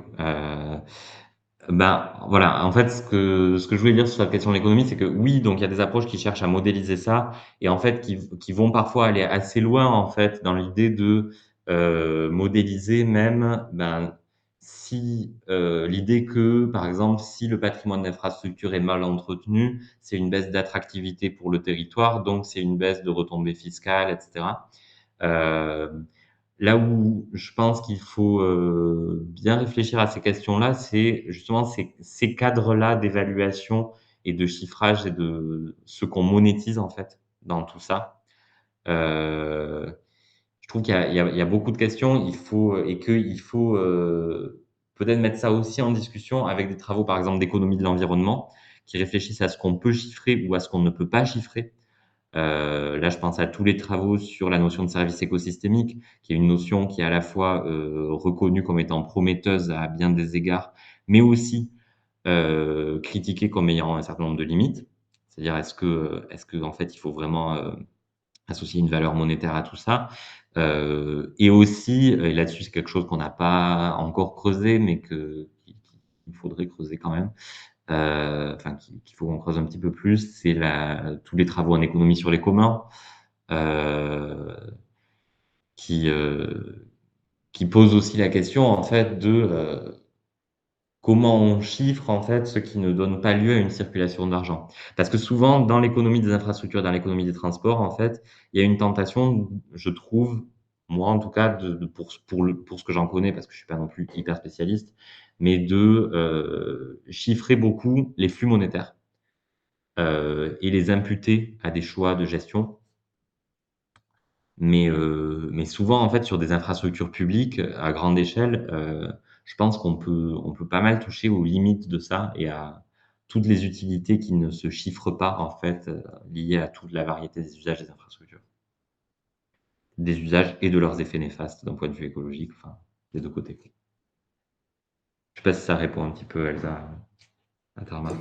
Speaker 3: Ben voilà, en fait, ce que je voulais dire sur la question de l'économie, c'est que oui, donc il y a des approches qui cherchent à modéliser ça et en fait qui vont parfois aller assez loin en fait dans l'idée de modéliser même si l'idée que par exemple si le patrimoine d'infrastructure est mal entretenu, c'est une baisse d'attractivité pour le territoire, donc c'est une baisse de retombées fiscales, etc. Là où je pense qu'il faut bien réfléchir à ces questions-là, c'est justement ces cadres-là d'évaluation et de chiffrage et de ce qu'on monétise en fait dans tout ça. Je trouve qu'il y a beaucoup de questions, qu'il faut peut-être mettre ça aussi en discussion avec des travaux, par exemple, d'économie de l'environnement, qui réfléchissent à ce qu'on peut chiffrer ou à ce qu'on ne peut pas chiffrer. Là, je pense à tous les travaux sur la notion de service écosystémique, qui est une notion qui est à la fois reconnue comme étant prometteuse à bien des égards, mais aussi critiquée comme ayant un certain nombre de limites. C'est-à-dire, est-ce que en fait, il faut vraiment associer une valeur monétaire à tout ça? Et aussi, et là-dessus, c'est quelque chose qu'on n'a pas encore creusé, mais qu'il faudrait creuser quand même, enfin qu'il faut qu'on creuse un petit peu plus, c'est tous les travaux en économie sur les communs euh, qui, euh, qui posent aussi la question en fait de comment on chiffre en fait ce qui ne donne pas lieu à une circulation d'argent. Parce que souvent dans l'économie des infrastructures, dans l'économie des transports, en fait, il y a une tentation, je trouve, moi en tout cas, pour ce que j'en connais, parce que je suis pas non plus hyper spécialiste, mais de chiffrer beaucoup les flux monétaires et les imputer à des choix de gestion. Mais souvent, en fait, sur des infrastructures publiques à grande échelle, je pense qu'on peut pas mal toucher aux limites de ça et à toutes les utilités qui ne se chiffrent pas, en fait, liées à toute la variété des usages des infrastructures. Des usages et de leurs effets néfastes d'un point de vue écologique, enfin, des 2 côtés. Je sais pas si ça répond un petit peu, Elsa, à ta remarque.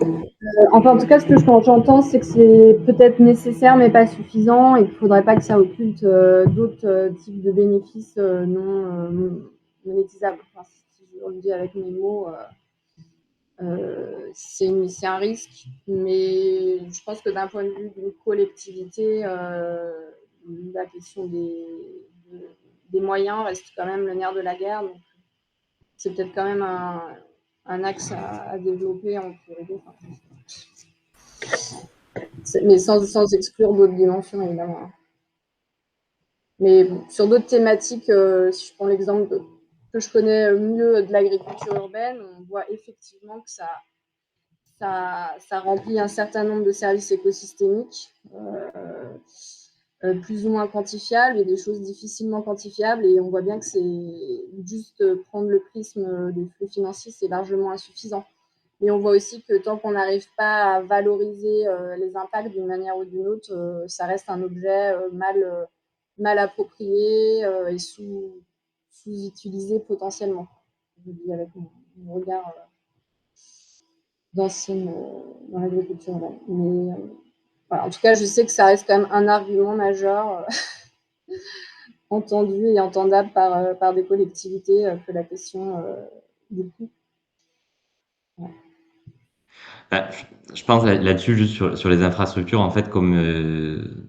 Speaker 1: Enfin, en tout cas, ce que j'entends, c'est que c'est peut-être nécessaire, mais pas suffisant, et qu'il ne faudrait pas que ça occulte d'autres types de bénéfices non monétisables. Enfin, si je le dis avec mes mots, c'est un risque, mais je pense que d'un point de vue d'une collectivité, la question des moyens reste quand même le nerf de la guerre. Donc c'est peut-être quand même un axe à développer en priorité. Enfin, mais sans exclure d'autres dimensions, évidemment. Mais bon, sur d'autres thématiques, si je prends l'exemple que je connais mieux de l'agriculture urbaine, on voit effectivement que ça remplit un certain nombre de services écosystémiques, plus ou moins quantifiables, et des choses difficilement quantifiables, et on voit bien que c'est juste prendre le prisme des flux financiers, c'est largement insuffisant. Mais on voit aussi que tant qu'on n'arrive pas à valoriser les impacts d'une manière ou d'une autre, ça reste un objet mal approprié et sous-utilisé potentiellement. Je dis avec mon regard d'ancienne dans l'agriculture. Mais voilà, en tout cas, je sais que ça reste quand même un argument majeur entendu et entendable par des collectivités que la question du coût. Ouais.
Speaker 3: Bah, je pense là-dessus, juste sur les infrastructures, en fait, comme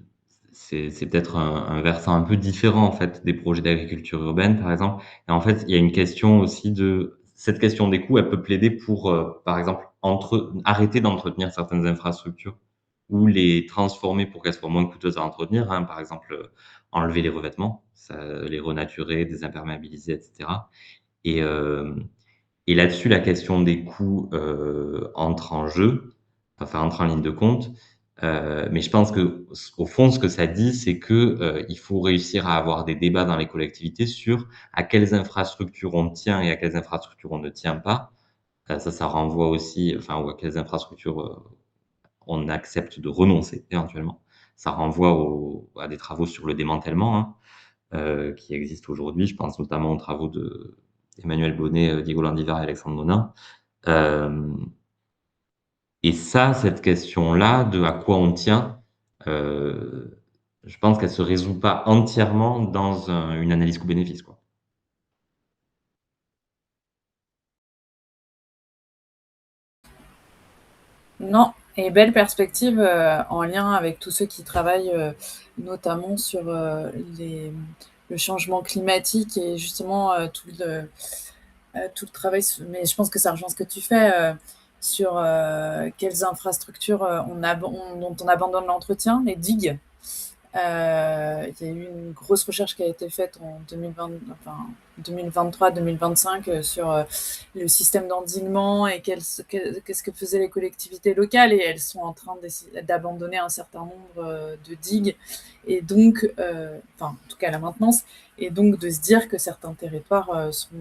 Speaker 3: c'est peut-être un versant un peu différent, en fait, des projets d'agriculture urbaine, par exemple. Et en fait, il y a une question aussi cette question des coûts, elle peut plaider pour, par exemple, arrêter d'entretenir certaines infrastructures ou les transformer pour qu'elles soient moins coûteuses à entretenir, hein. Par exemple, enlever les revêtements, les renaturer, désimperméabiliser, etc. Et, euh, et là-dessus, la question des coûts entre en jeu, enfin entre en ligne de compte. Mais je pense que au fond, ce que ça dit, c'est que il faut réussir à avoir des débats dans les collectivités sur à quelles infrastructures on tient et à quelles infrastructures on ne tient pas. Ça renvoie aussi, enfin, ou à quelles infrastructures on accepte de renoncer éventuellement. Ça renvoie à des travaux sur le démantèlement, hein, qui existent aujourd'hui. Je pense notamment aux travaux de Emmanuel Bonnet, Diego Landivar et Alexandre Monin. Euh, et ça, cette question-là de à quoi on tient, je pense qu'elle se résout pas entièrement dans une analyse coût-bénéfice, quoi.
Speaker 2: Non, et belle perspective en lien avec tous ceux qui travaillent notamment sur le changement climatique et justement tout le travail, mais je pense que ça rejoint ce que tu fais sur quelles infrastructures dont on abandonne l'entretien, les digues. Il y a eu une grosse recherche qui a été faite en 2023-2025 sur le système d'endiguement et qu'est-ce que faisaient les collectivités locales, et elles sont en train d'abandonner un certain nombre de digues, et donc, en tout cas la maintenance, et donc de se dire que certains territoires sont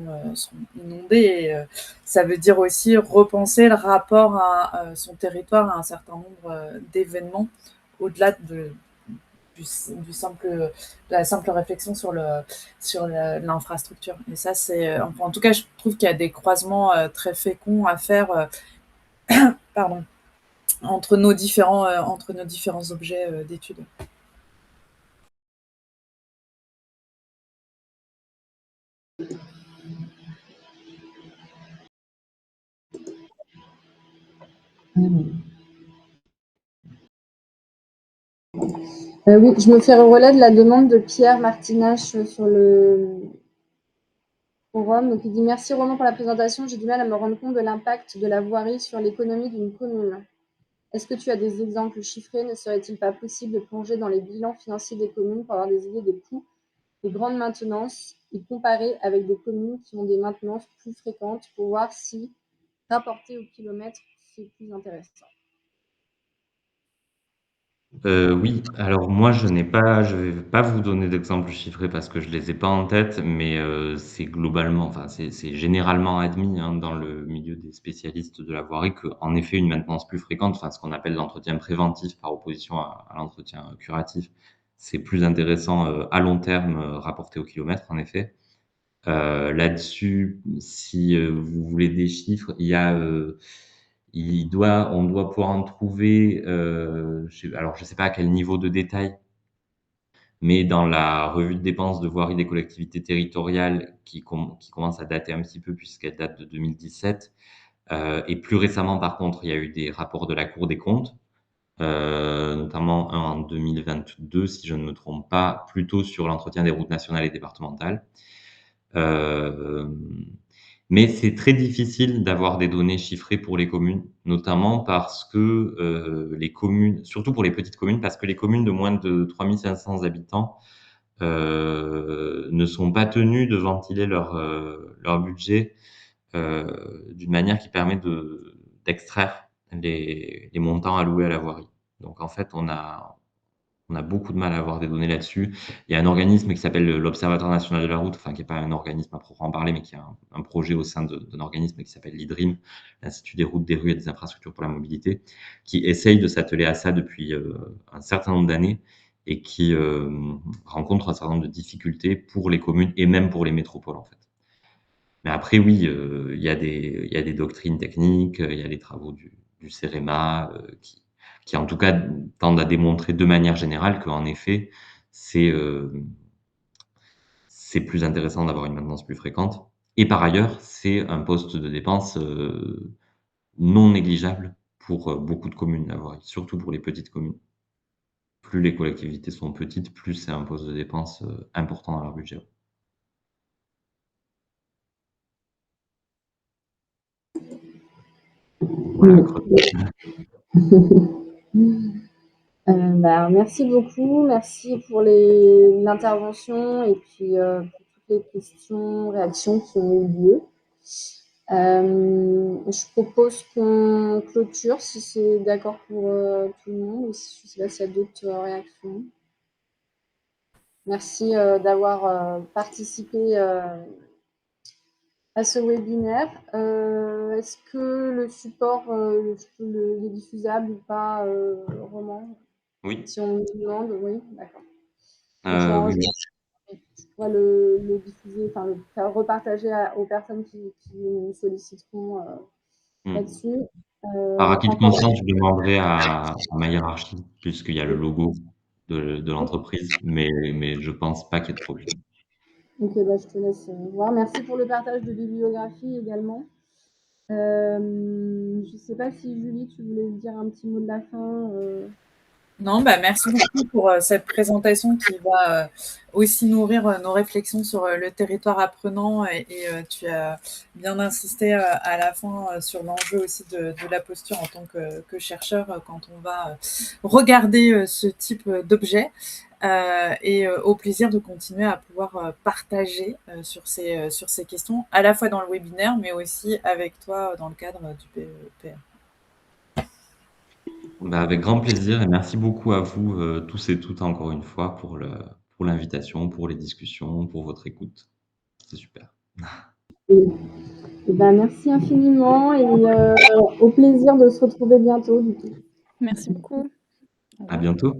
Speaker 2: inondés. Et, ça veut dire aussi repenser le rapport à son territoire, à un certain nombre d'événements, au-delà de la simple réflexion sur l'infrastructure. Et ça, enfin, en tout cas, je trouve qu'il y a des croisements très féconds à faire pardon, entre nos différents objets d'étude.
Speaker 1: Oui, je me fais le relais de la demande de Pierre Martinache sur le forum. Donc, il dit: merci Roman pour la présentation. J'ai du mal à me rendre compte de l'impact de la voirie sur l'économie d'une commune. Est-ce que tu as des exemples chiffrés? Ne serait-il pas possible de plonger dans les bilans financiers des communes pour avoir des idées des coûts les grandes maintenances et comparer avec des communes qui ont des maintenances plus fréquentes pour voir si, rapporté au kilomètre, c'est plus intéressant.
Speaker 3: Oui, alors moi je vais pas vous donner d'exemples chiffrés parce que je les ai pas en tête, mais c'est globalement, enfin c'est généralement admis hein, dans le milieu des spécialistes de la voirie qu'en effet une maintenance plus fréquente, enfin ce qu'on appelle l'entretien préventif par opposition à l'entretien curatif, c'est plus intéressant à long terme rapporté au kilomètre en effet. Là-dessus, si vous voulez des chiffres, on doit pouvoir en trouver, alors je sais pas à quel niveau de détail, mais dans la revue de dépenses de voirie des collectivités territoriales qui commence à dater un petit peu puisqu'elle date de 2017. Et plus récemment, par contre, il y a eu des rapports de la Cour des comptes, notamment un en 2022, si je ne me trompe pas, plutôt sur l'entretien des routes nationales et départementales. Mais c'est très difficile d'avoir des données chiffrées pour les communes, notamment parce que les communes, surtout pour les petites communes, parce que les communes de moins de 3500 habitants ne sont pas tenues de ventiler leur budget d'une manière qui permet d'extraire les montants alloués à la voirie. Donc en fait, on a beaucoup de mal à avoir des données là-dessus. Il y a un organisme qui s'appelle l'Observatoire national de la route, enfin qui n'est pas un organisme à proprement parler, mais qui a un projet au sein d'un organisme qui s'appelle l'IDRIM, l'Institut des routes, des rues et des infrastructures pour la mobilité, qui essaye de s'atteler à ça depuis un certain nombre d'années et qui rencontre un certain nombre de difficultés pour les communes et même pour les métropoles en fait. Mais après, oui, il y a des doctrines techniques, il y a les travaux du CEREMA qui en tout cas tendent à démontrer de manière générale qu'en effet, c'est plus intéressant d'avoir une maintenance plus fréquente. Et par ailleurs, c'est un poste de dépense non négligeable pour beaucoup de communes, la voirie, surtout pour les petites communes. Plus les collectivités sont petites, plus c'est un poste de dépense important dans leur budget. Voilà.
Speaker 1: Merci beaucoup, merci pour l'intervention et puis pour toutes les questions, réactions qui ont eu lieu. Je propose qu'on clôture si c'est d'accord pour tout le monde. Je ne sais pas s'il y a d'autres réactions. Merci d'avoir participé à ce webinaire. Est-ce que le support est diffusable ou pas, Roman?
Speaker 3: Oui.
Speaker 1: Si on me demande, oui, d'accord.
Speaker 3: Oui.
Speaker 1: Je pourrais le diffuser, enfin le faire repartager aux personnes qui nous solliciteront là-dessus.
Speaker 3: Par acquis de conscience, je demanderai à ma hiérarchie, puisqu'il y a le logo de l'entreprise, mais je pense pas qu'il y ait de problème.
Speaker 1: Ok, je te laisse voir. Merci pour le partage de bibliographie également. Je ne sais pas si Julie, tu voulais dire un petit mot de la fin.
Speaker 2: Non, merci beaucoup pour cette présentation qui va aussi nourrir nos réflexions sur le territoire apprenant et tu as bien insisté à la fin sur l'enjeu aussi de la posture en tant que chercheur quand on va regarder ce type d'objet et au plaisir de continuer à pouvoir partager sur ces questions, à la fois dans le webinaire, mais aussi avec toi dans le cadre du PEPR.
Speaker 3: Avec grand plaisir et merci beaucoup à vous tous et toutes encore une fois pour l'invitation, pour les discussions, pour votre écoute. C'est super.
Speaker 1: Merci infiniment et au plaisir de se retrouver bientôt. Du coup.
Speaker 5: Merci beaucoup.
Speaker 3: À bientôt.